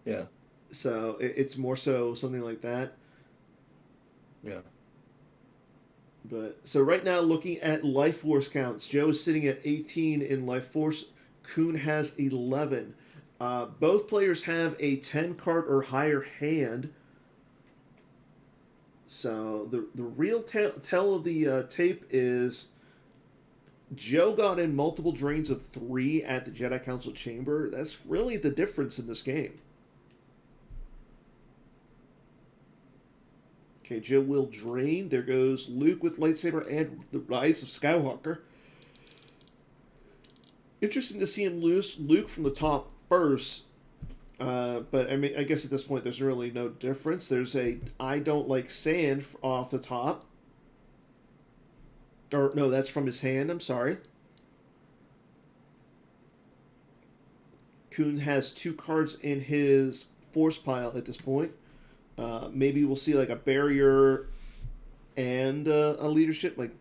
Yeah. so it's more so something like that. Yeah. But so right now, looking at life force counts, Joe is sitting at 18 in life force. Kuhn has 11. Both players have a 10 card or higher hand. So the real tell of the tape is Joe got in multiple drains of 3 at the Jedi Council chamber. That's really the difference in this game. Okay, Joe will drain. There goes Luke with lightsaber and the Rise of Skywalker. Interesting to see him lose Luke from the top first. But I mean, I guess at this point there's really no difference. There's a I don't like sand off the top. Or no, that's from his hand. I'm sorry. Kuhn has 2 cards in his force pile at this point. Maybe we'll see like a barrier and a leadership. Like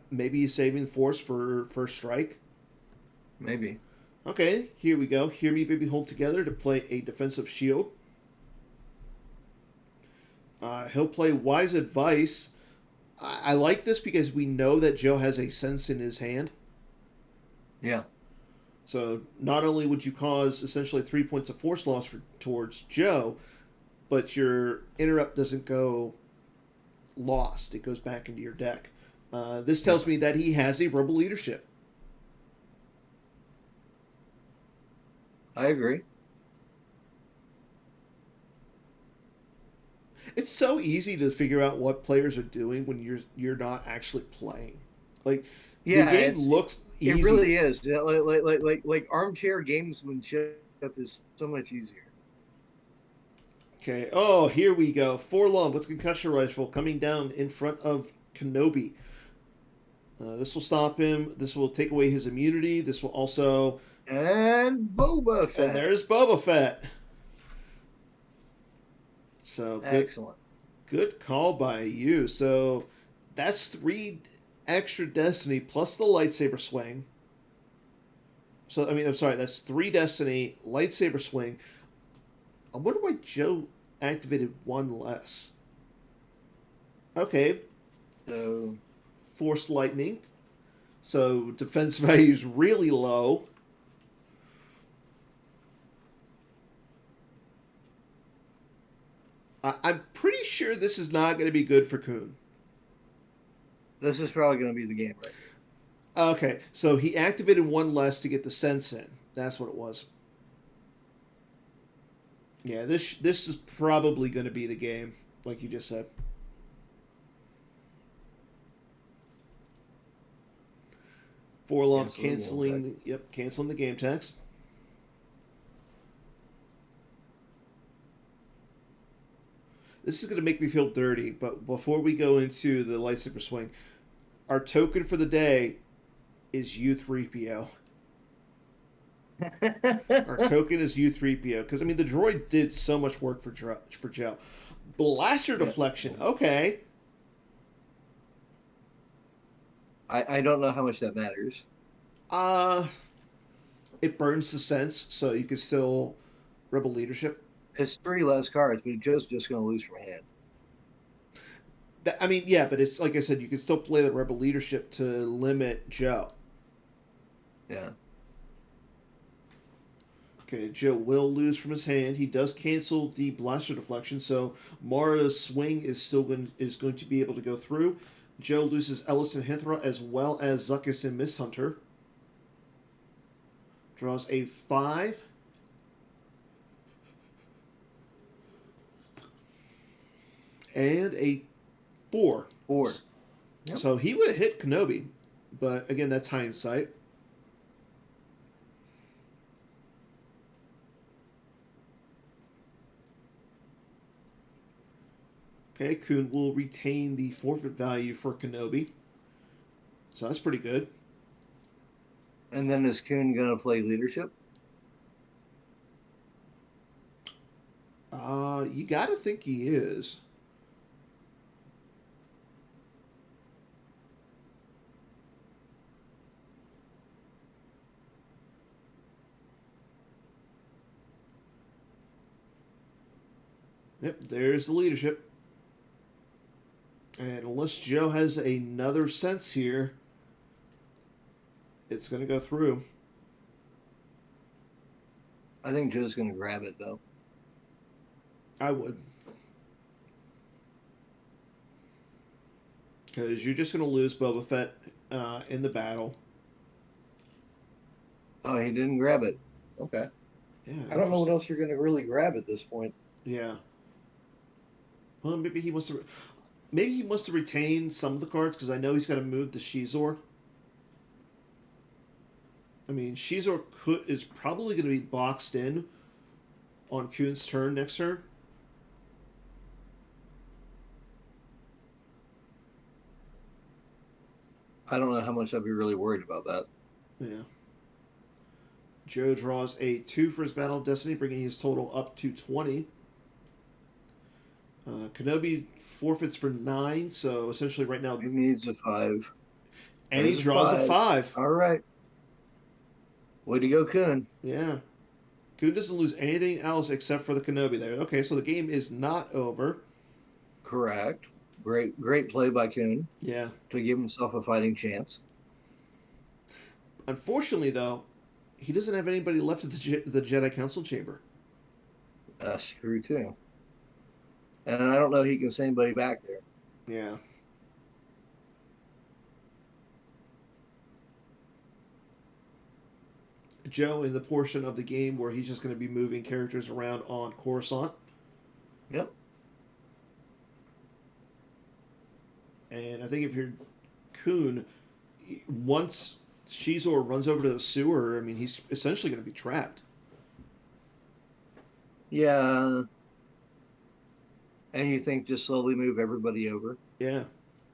maybe he's saving force for first strike. Maybe. Okay, here we go. Hear me, baby, hold together to play a defensive shield. He'll play wise advice. I like this because we know that Joe has a sense in his hand. Yeah. So not only would you cause essentially 3 points of force loss towards Joe, but your interrupt doesn't go lost. It goes back into your deck. This tells me that he has a rebel leadership. I agree. It's so easy to figure out what players are doing when you're not actually playing. Like the Yeah, game looks easy. it really is. Like armchair gamesmanship is so much easier. Okay. Oh, here we go. Forlom with concussion rifle coming down in front of Kenobi. This will stop him. This will take away his immunity. This will also. And Boba Fett. And there's Boba Fett. So Excellent. good call by you. So that's 3 extra Destiny plus the lightsaber swing. So I mean, I'm sorry, that's 3 Destiny lightsaber swing. I wonder why Joe activated 1 less. Okay, So forced lightning. So defense value is really low. I'm pretty sure this is not going to be good for Kuhn. this is probably going to be the game right here. Okay, so he activated 1 less to get the sense in. That's what it was. Yeah, this is probably going to be the game, like you just said. Forlong canceling. Yep, canceling the game text. This is going to make me feel dirty, but before we go into the lightsaber swing, our token for the day is U3PO. Our token is U3PO because I mean the droid did so much work for Joe. Blaster deflection. Okay. I don't know how much that matters. Uh it burns the sense, so you can still rebel leadership. It's 3 less cards, but Joe's just going to lose from hand. I mean, yeah, but it's like I said, you can still play the rebel leadership to limit Joe. Yeah. Okay, Joe will lose from his hand. He does cancel the blaster deflection, so Mara's swing is going to be able to go through. Joe loses Ellis and Hinthra as well as Zuckus and Miss Hunter. Draws a 5. And a 4. 4. Yep. So he would have hit Kenobi, but again, that's hindsight. Okay, Kuhn will retain the forfeit value for Kenobi. So that's pretty good. And then is Kuhn going to play leadership? You gotta think he is. Yep, there's the leadership. And unless Joe has another sense here, it's going to go through. I think Joe's going to grab it, though. I would. Because you're just going to lose Boba Fett in the battle. Oh, he didn't grab it. Okay. Yeah. I don't know what else you're going to really grab at this point. Yeah. Well, maybe he wants to retain some of the cards because I know he's got to move the Shizor. I mean, Shizor is probably going to be boxed in on Kuhn's turn next turn. I don't know how much I'd be really worried about that. Yeah. Joe draws a 2 for his Battle of Destiny, bringing his total up to 20. Kenobi forfeits for 9, so essentially right now... He needs a 5. And he draws a 5. All right. Way to go, Kuhn. Yeah. Kuhn doesn't lose anything else except for the Kenobi there. Okay, so the game is not over. Correct. Great play by Kuhn. Yeah. To give himself a fighting chance. Unfortunately, though, he doesn't have anybody left at the Jedi Council chamber. That's true, too. And I don't know if he can send anybody back there. Yeah. Joe in the portion of the game where he's just going to be moving characters around on Coruscant. Yep. And I think if you're Kuhn, once Shizor runs over to the sewer, I mean, he's essentially going to be trapped. Yeah. And you think just slowly move everybody over? Yeah.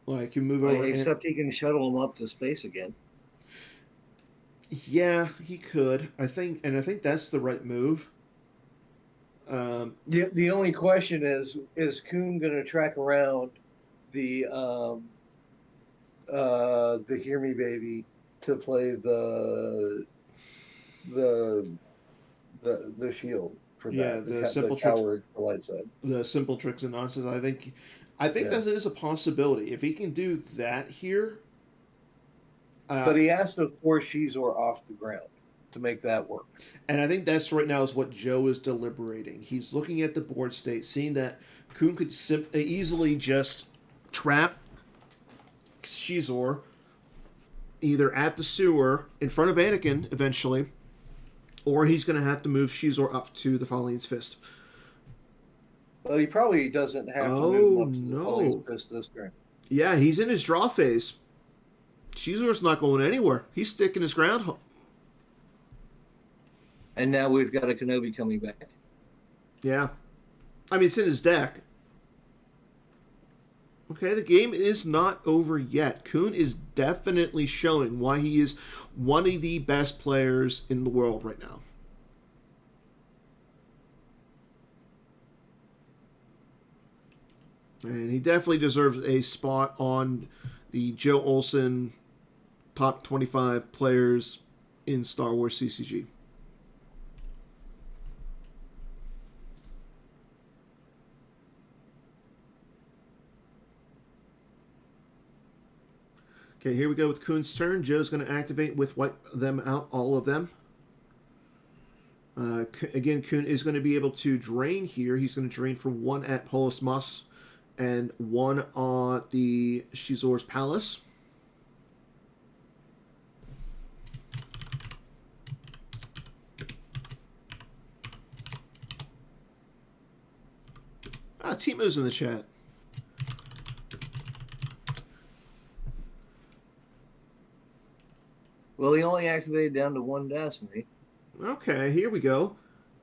Like, you move over... Except he can shuttle them up to space again. Yeah, he could. I think that's the right move. The only question is Kuhn going to track around the Hear Me Baby to play the the shield for Yeah, that, the coward for light side. the simple tricks and nonsense. I think Yeah. that is a possibility if he can do that here. But Uh, he has to force Shizor off the ground to make that work. and I think that's right now is what Joe is deliberating. He's looking at the board state, seeing that Kuhn could easily just trap Shizor either at the sewer in front of Anakin eventually, or he's going to have to move Shizor up to the Faline's Fist. But he probably doesn't have to move him Oh up to the no! Faline's Fist this turn. Yeah, he's in his draw phase. Shizor's not going anywhere. He's sticking his ground. And now we've got a Kenobi coming back. Yeah. I mean, it's in his deck. Okay, the game is not over yet. Kuhn is definitely showing why he is one of the best players in the world right now. And he definitely deserves a spot on the Joe Olson top 25 players in Star Wars CCG. Okay, here we go with Kuhn's turn. Joe's going to activate with wipe them out, all of them. Again, Kuhn is going to be able to drain here. He's going to drain for 1 at Polis Moss and 1 on the Shizor's Palace. Timo's in the chat. Well, he only activated down to 1 Destiny. Okay, here we go.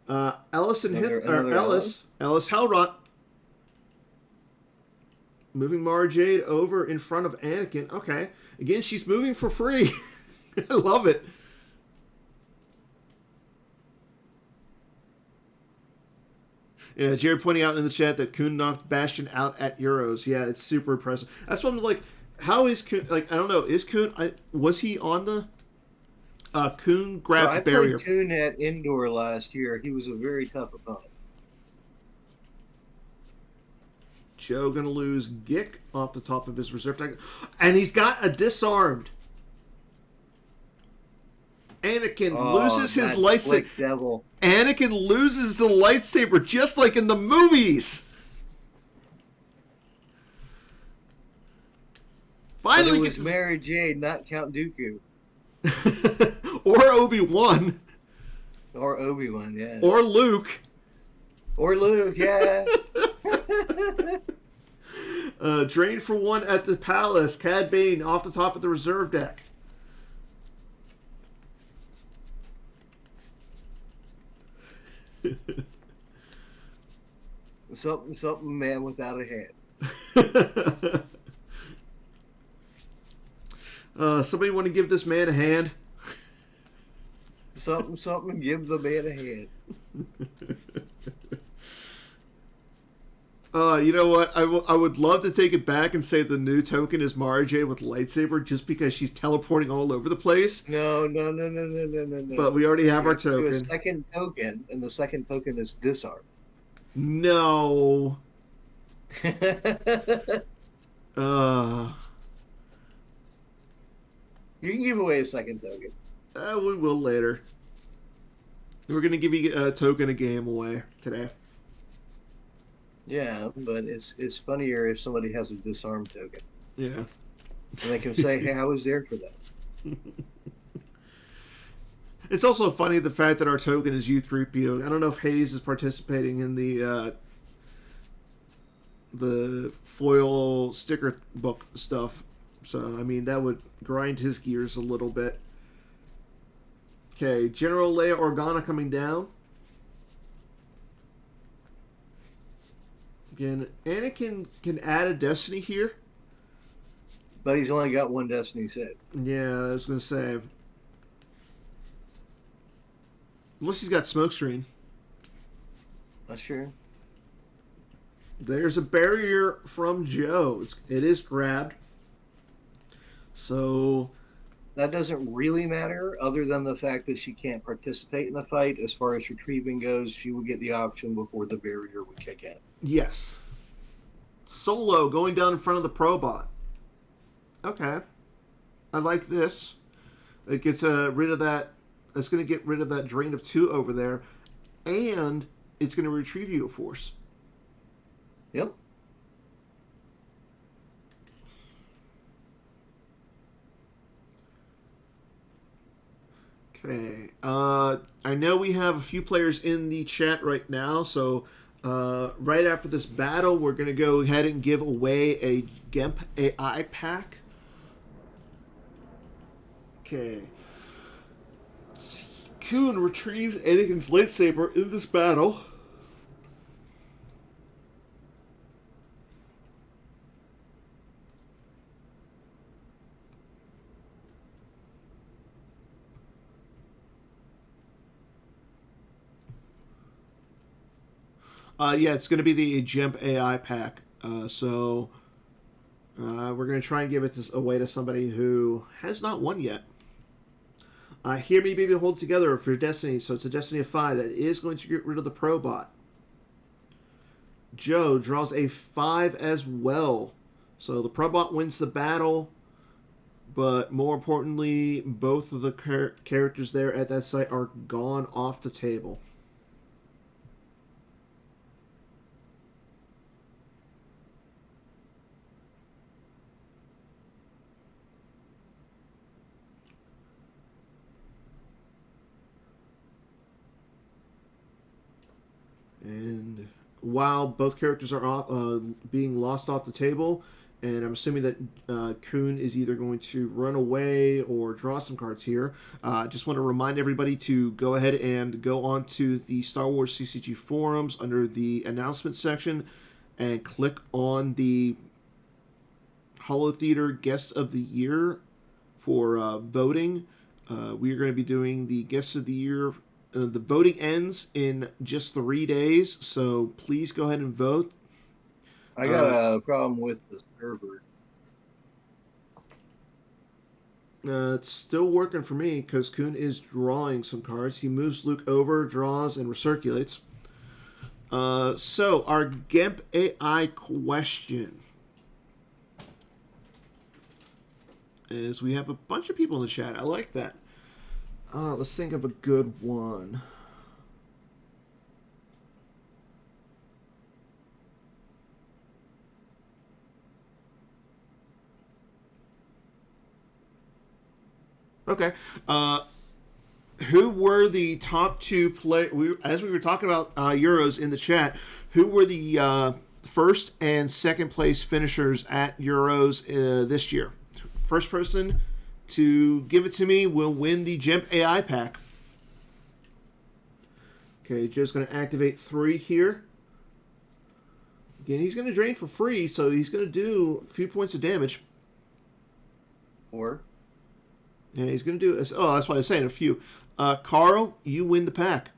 Ellis and Ellis Hellrot. Moving Mara Jade over in front of Anakin. Okay. Again, she's moving for free. I love it. Yeah, Jared pointing out in the chat that Kuhn knocked Bastion out at Euros. Yeah, it's super impressive. That's what I'm like. How is Kuhn? Like, I don't know. Is Kuhn? Was he on the? Kuhn grabbed the barrier. I played Kuhn at Indoor last year. He was a very tough opponent. Joe gonna lose Gick off the top of his reserve deck, and he's got a disarmed. Anakin loses his lightsaber. Anakin loses the lightsaber just like in the movies. Finally, but it was Mara Jade, not Count Dooku. Or Obi-Wan. Or Obi-Wan, yeah. Or Luke. Or Luke, yeah. Drain for 1 at the Palace. Cad Bane off the top of the reserve deck. Something man without a hand. Somebody want to give this man a hand? Something, give the man a hand. You know what? I would love to take it back and say the new token is Mara Jade with lightsaber just because she's teleporting all over the place. No. But we already have our token. Do a second token, and the second token is disarm. No. You can give away a second token. We will later. We're going to give you a token a game away today. Yeah, but it's funnier if somebody has a disarm token. Yeah. And they can say, hey, I was there for that. It's also funny the fact that our token is U3PO. I don't know if Hayes is participating in the foil sticker book stuff. So, I mean, that would grind his gears a little bit. Okay, General Leia Organa coming down. Again, Anakin can add a Destiny here. But he's only got 1 Destiny set. Yeah, I was going to say. Unless he's got Smokescreen. Sure. There's a barrier from Joe. It is grabbed. So That doesn't really matter, other than the fact that she can't participate in the fight. As far as retrieving goes, she would get the option before the barrier would kick in. yes, Solo going down in front of the Probot. Okay, I like this. It gets rid of that. It's going to get rid of that drain of 2 over there, and it's going to retrieve you a force. Yep. Okay. I know we have a few players in the chat right now, so right after this battle, we're going to go ahead and give away a GEMP AI pack. Okay. Kuhn retrieves Anakin's lightsaber in this battle. Yeah, it's going to be the GEMP AI pack. So we're going to try and give it away to somebody who has not won yet. Hear me, baby, hold together for Destiny. So it's a Destiny of 5 that is going to get rid of the Probot. Joe draws a 5 as well. So the Probot wins the battle. But more importantly, both of the characters there at that site are gone off the table. And while both characters are being lost off the table, and I'm assuming that Kuhn is either going to run away or draw some cards here, just want to remind everybody to go ahead and go on to the Star Wars CCG forums under the announcement section and click on the Holo Theater Guests of the Year for voting. We are going to be doing the Guests of the Year. The voting ends in just 3 days, so please go ahead and vote. I got a problem with the server. It's still working for me because Kuhn is drawing some cards. He moves Luke over, draws, and recirculates. So, our GEMP AI question is we have a bunch of people in the chat. I like that. Let's think of a good one. Okay. Who were the top 2 as we were talking about Euros in the chat, who were the first and second place finishers at Euros this year? First person to give it to me will win the GEMP AI pack. Okay, Joe's going to activate 3 here. Again, he's going to drain for free, so he's going to do a few points of damage. Or? Yeah, he's going to do... Oh, that's why I was saying a few. Carl, you win the pack.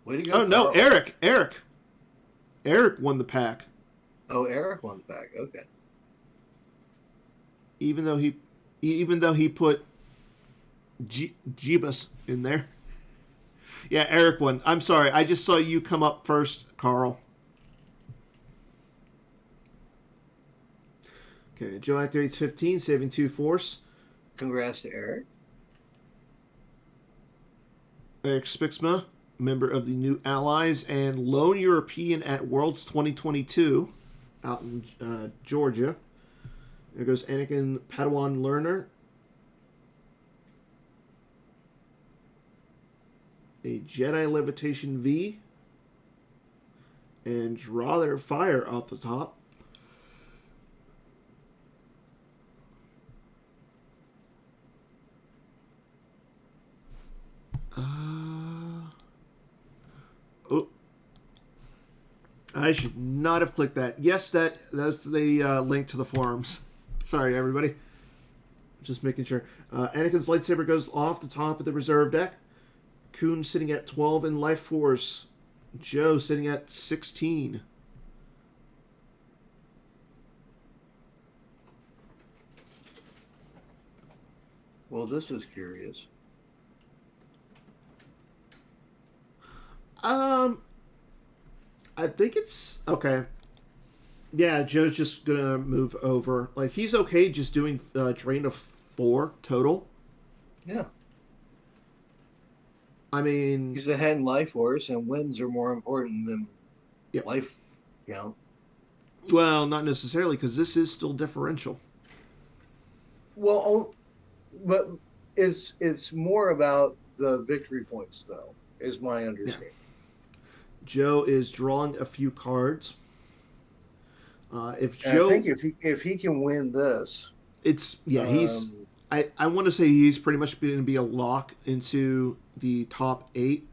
Way to go, Oh, no, Carl. Eric. Eric won the pack. Oh, Eric won the pack. Okay. Even though he put Jeebus in there. Yeah, Eric won. I'm sorry. I just saw you come up first, Carl. Okay, Joe activates 15, saving 2 force. Congrats to Eric. Eric Spixma, member of the New Allies and lone European at Worlds 2022 out in Georgia. There goes Anakin Padawan Learner. A Jedi Levitation V. And draw their fire off the top. Oh. I should not have clicked that. Yes, that's the link to the forums. Sorry, everybody. Just making sure. Anakin's lightsaber goes off the top of the reserve deck. Kuhn sitting at 12 in life force. Joe sitting at 16. Well, this is curious. I think it's okay. Yeah, Joe's just gonna move over. Like he's okay just doing drain of 4 total. Yeah. I mean, He's ahead in life force, and wins are more important than yep. life count. Well, not necessarily because this is still differential. Well, but it's more about the victory points, though, is my Yeah. understanding. Joe is drawing a few cards. If And I Joe, think if he can win this, it's yeah, he's. um, I want to say he's pretty much going to be a lock into the top 8,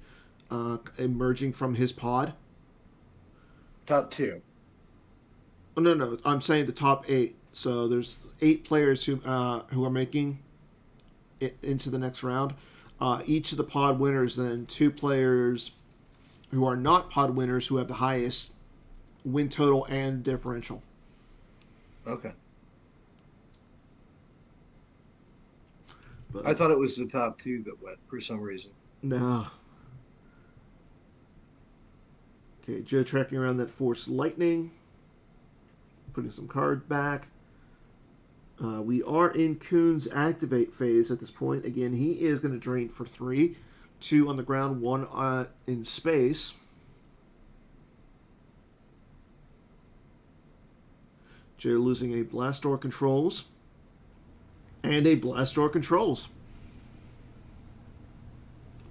emerging from his pod. top 2. Oh no, I'm saying the top 8. So there's 8 players who are making it into the next round. Each of the pod winners, then 2 players who are not pod winners who have the highest win total and differential. Okay. But I thought it was the top 2 that went for some reason. no. Okay, Joe tracking around that Force Lightning. Putting some cards back. We are in Kuhn's activate phase at this point. Again, he is going to drain for 3. 2 on the ground, 1 in space. Joe losing a Blast Door controls. And a Blast Door controls.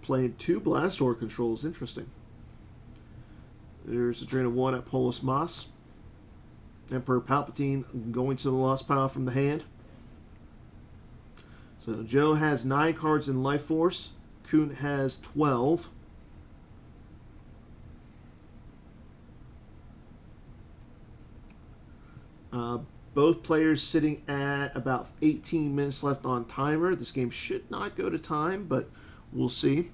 Playing 2 Blast Door controls. Interesting. There's a drain of 1 at Polis Moss. Emperor Palpatine going to the lost pile from the hand. So Joe has 9 cards in life force. Kuhn has 12. Both players sitting at about 18 minutes left on timer. This game should not go to time, but we'll see.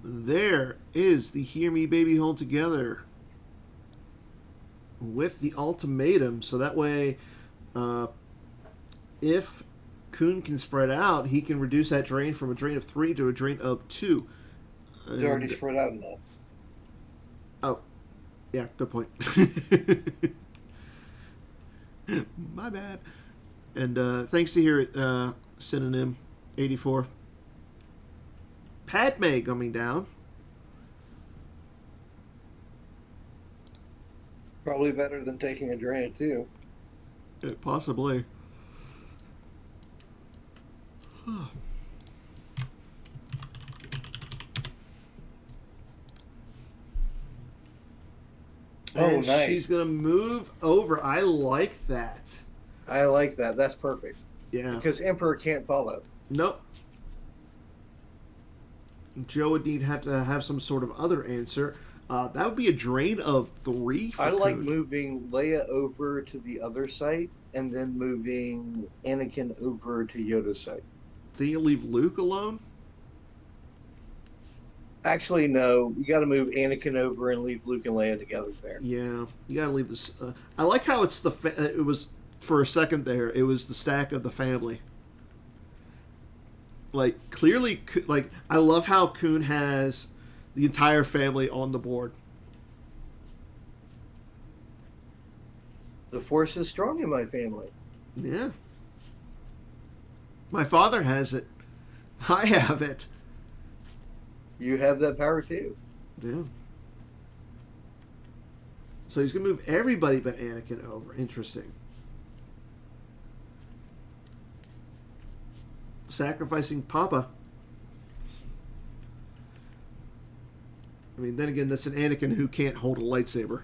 There is the Hear Me Baby Hold Together with the ultimatum. So that way, if Kuhn can spread out, he can reduce that drain from a drain of 3 to a drain of 2. He's already spread out enough. Oh, yeah, good point. My bad. And thanks to here, Synonym 84. Padme coming down. Probably better than taking a drain too. Possibly. And nice. She's going to move over. I like that. I like that. That's perfect. Yeah. Because Emperor can't follow. Nope. Joe would need to have some sort of other answer. That would be a drain of 3 for I like Kuhn. moving Leia over to the other site and then moving Anakin over to Yoda's site. Then you leave Luke alone? Actually, no. You got to move Anakin over and leave Luke and Leia together there. Yeah, you got to leave this. I like how it's it was, for a second there, it was the stack of the family. Like, clearly, like, I love how Kuhn has the entire family on the board. The Force is strong in my family. Yeah. My father has it. I have it. You have that power too. Yeah. So he's going to move everybody but Anakin over. Interesting. Sacrificing Papa. I mean, then again, that's an Anakin who can't hold a lightsaber.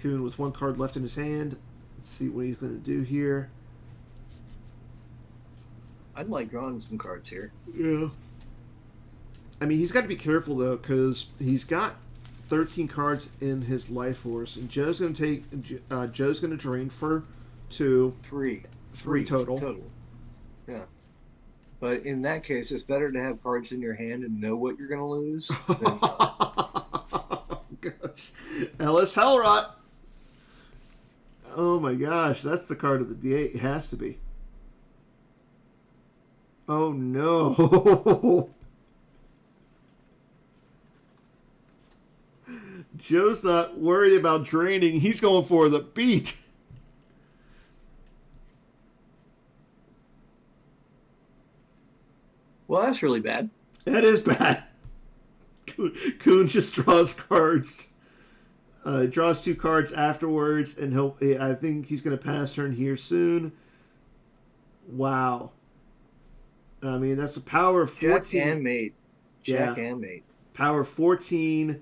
Kuhn with one card left in his hand. Let's see what he's going to do here. I'd like drawing some cards here. Yeah. I mean, he's got to be careful, though, because he's got 13 cards in his life force, and Joe's going to drain for 2. Three total. Yeah. But in that case, it's better to have cards in your hand and know what you're going to lose. Than, Gosh. Ellis Hellrot. Oh my gosh, that's the card of the day. It has to be. Oh no. Joe's not worried about draining. He's going for the beat. well, that's really bad. That is bad. Kuhn just draws cards. Draws 2 cards afterwards, and I think he's going to pass turn here soon. Wow. I mean, that's a power of 14. Jack and mate. Power 14,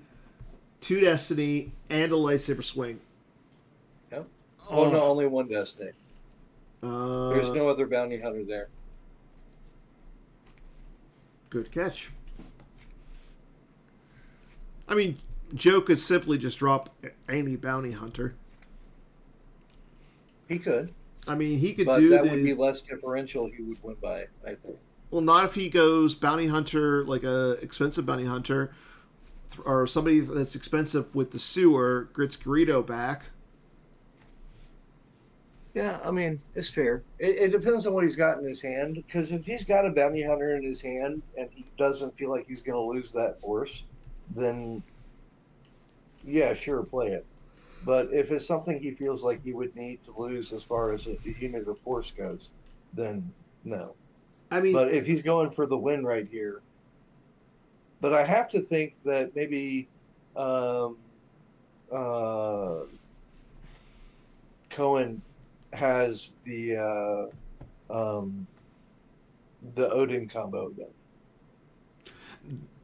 2 Destiny, and a lightsaber swing. Yep. Oh, no, only 1 Destiny. There's no other bounty hunter there. Good catch. I mean, Joe could simply just drop any bounty hunter. He could. I mean, he could but do that would be less differential. He would win by, I think. Well, not if he goes bounty hunter, like a expensive bounty hunter, or somebody that's expensive with the sewer, gets Greedo back. Yeah, I mean, it's fair. It depends on what he's got in his hand. Because if he's got a bounty hunter in his hand and he doesn't feel like he's going to lose that force, then yeah, sure, play it. But if it's something he feels like he would need to lose as far as a unit of force goes, then no. I mean, but if he's going for the win right here, but I have to think that maybe Cohen has the Odin combo then.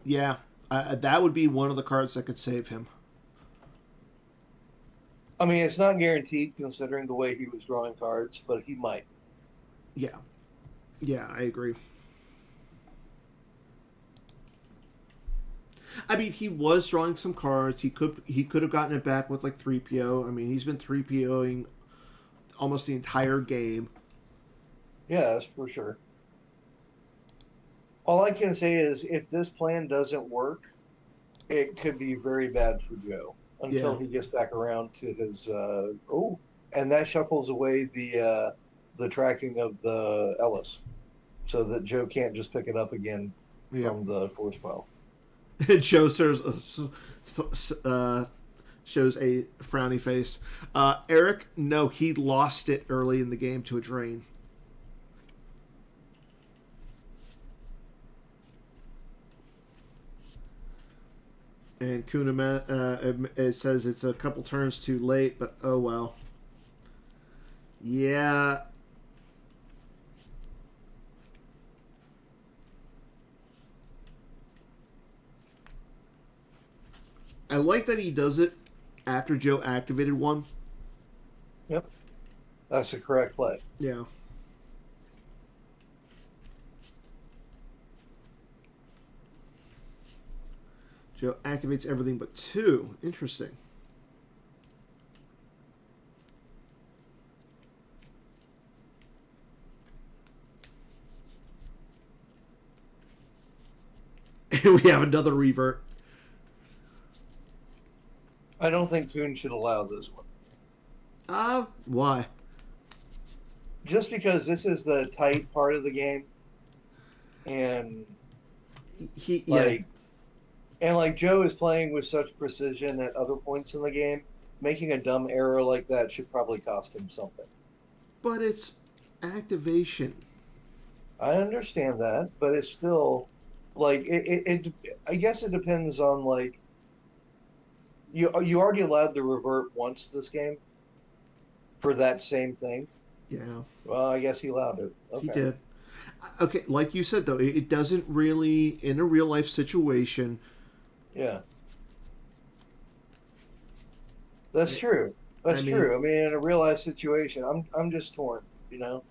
Yeah, that would be one of the cards that could save him. I mean, it's not guaranteed considering the way he was drawing cards, but he might. Yeah. Yeah, I agree. I mean, he was drawing some cards. He could have gotten it back with like 3PO. I mean, he's been 3POing almost the entire game. Yeah, that's for sure. All I can say is if this plan doesn't work, it could be very bad for Joe until he gets back around to his and that shuffles away the tracking of the Ellis, so that Joe can't just pick it up again from the force pile. Joe shows a frowny face. Eric, no, he lost it early in the game to a drain. And Kuna it says it's a couple turns too late, but oh well. Yeah. I like that he does it after Joe activated one. Yep. That's the correct play. Yeah. Joe activates everything but 2. Interesting. And we have another revert. I don't think Kuhn should allow this one. Why? Just because this is the tight part of the game, and like Joe is playing with such precision at other points in the game, making a dumb error like that should probably cost him something. But it's activation. I understand that, but it's still like it I guess it depends on like you already allowed the revert once this game for that same thing. Yeah. Well, I guess he allowed it. Okay. He did. Okay, like you said though, it doesn't really in a real life situation. Yeah. That's true. I That's mean, true. I mean, in a real life situation, I'm just torn. You know,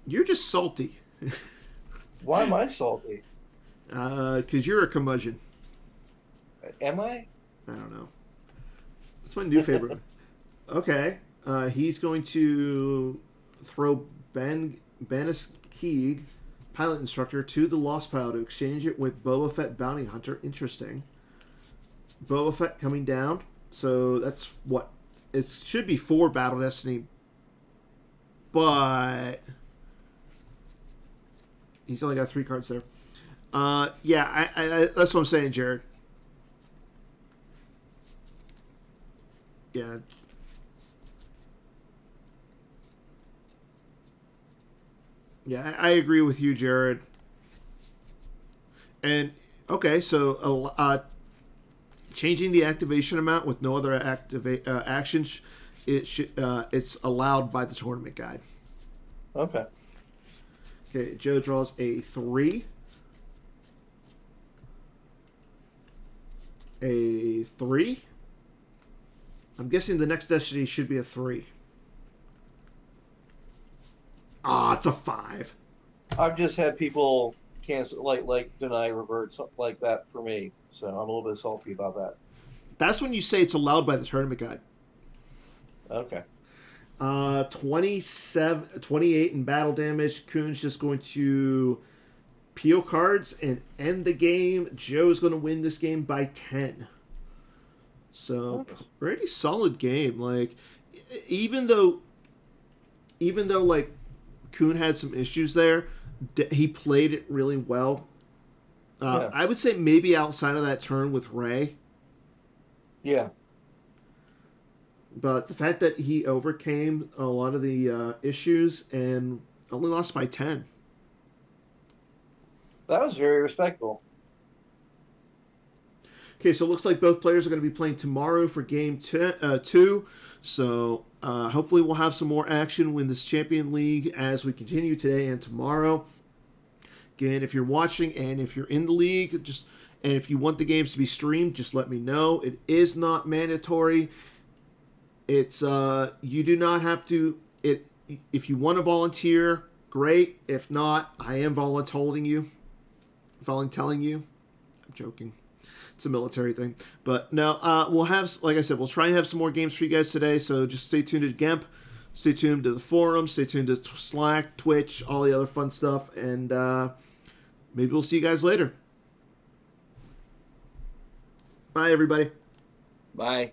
you're just salty. why am I salty? Because you're a curmudgeon. Am I? I don't know. That's my new favorite. Okay. He's going to throw Banis Keeg, pilot instructor, to the Lost Pile to exchange it with Boba Fett bounty hunter. Interesting. Boba Fett coming down. So that's what it should be for Battle Destiny, but he's only got 3 cards there. Yeah, I that's what I'm saying, Jared. Yeah. Yeah, I agree with you, Jared. And okay, so changing the activation amount with no other actions, it's allowed by the tournament guide. Okay. Okay, Joe draws a 3. A 3. I'm guessing the next destiny should be a 3. Ah, it's a 5. I've just had people cancel, like deny revert, something like that for me. So I'm a little bit salty about that. That's when you say it's allowed by the tournament guide. Okay. 27, 28 in battle damage. Kuhn's just going to peel cards and end the game. Joe's going to win this game by 10. So Nice. pretty solid game. Like even though like Kuhn had some issues there, he played it really well. Yeah. I would say maybe outside of that turn with Ray. Yeah. But the fact that he overcame a lot of the issues and only lost by 10. That was very respectable. Okay, so it looks like both players are going to be playing tomorrow for game 2. So hopefully we'll have some more action in this Champion League as we continue today and tomorrow. Again, if you're watching and if you're in the league, and if you want the games to be streamed, just let me know. It is not mandatory. It's you do not have to. If you want to volunteer, great. If not, I am volunteering you. I'm joking. It's a military thing, but no. We'll have, like I said, we'll try and have some more games for you guys today. So just stay tuned to GEMP, stay tuned to the forum, stay tuned to Slack, Twitch, all the other fun stuff, and maybe we'll see you guys later. Bye, everybody. Bye.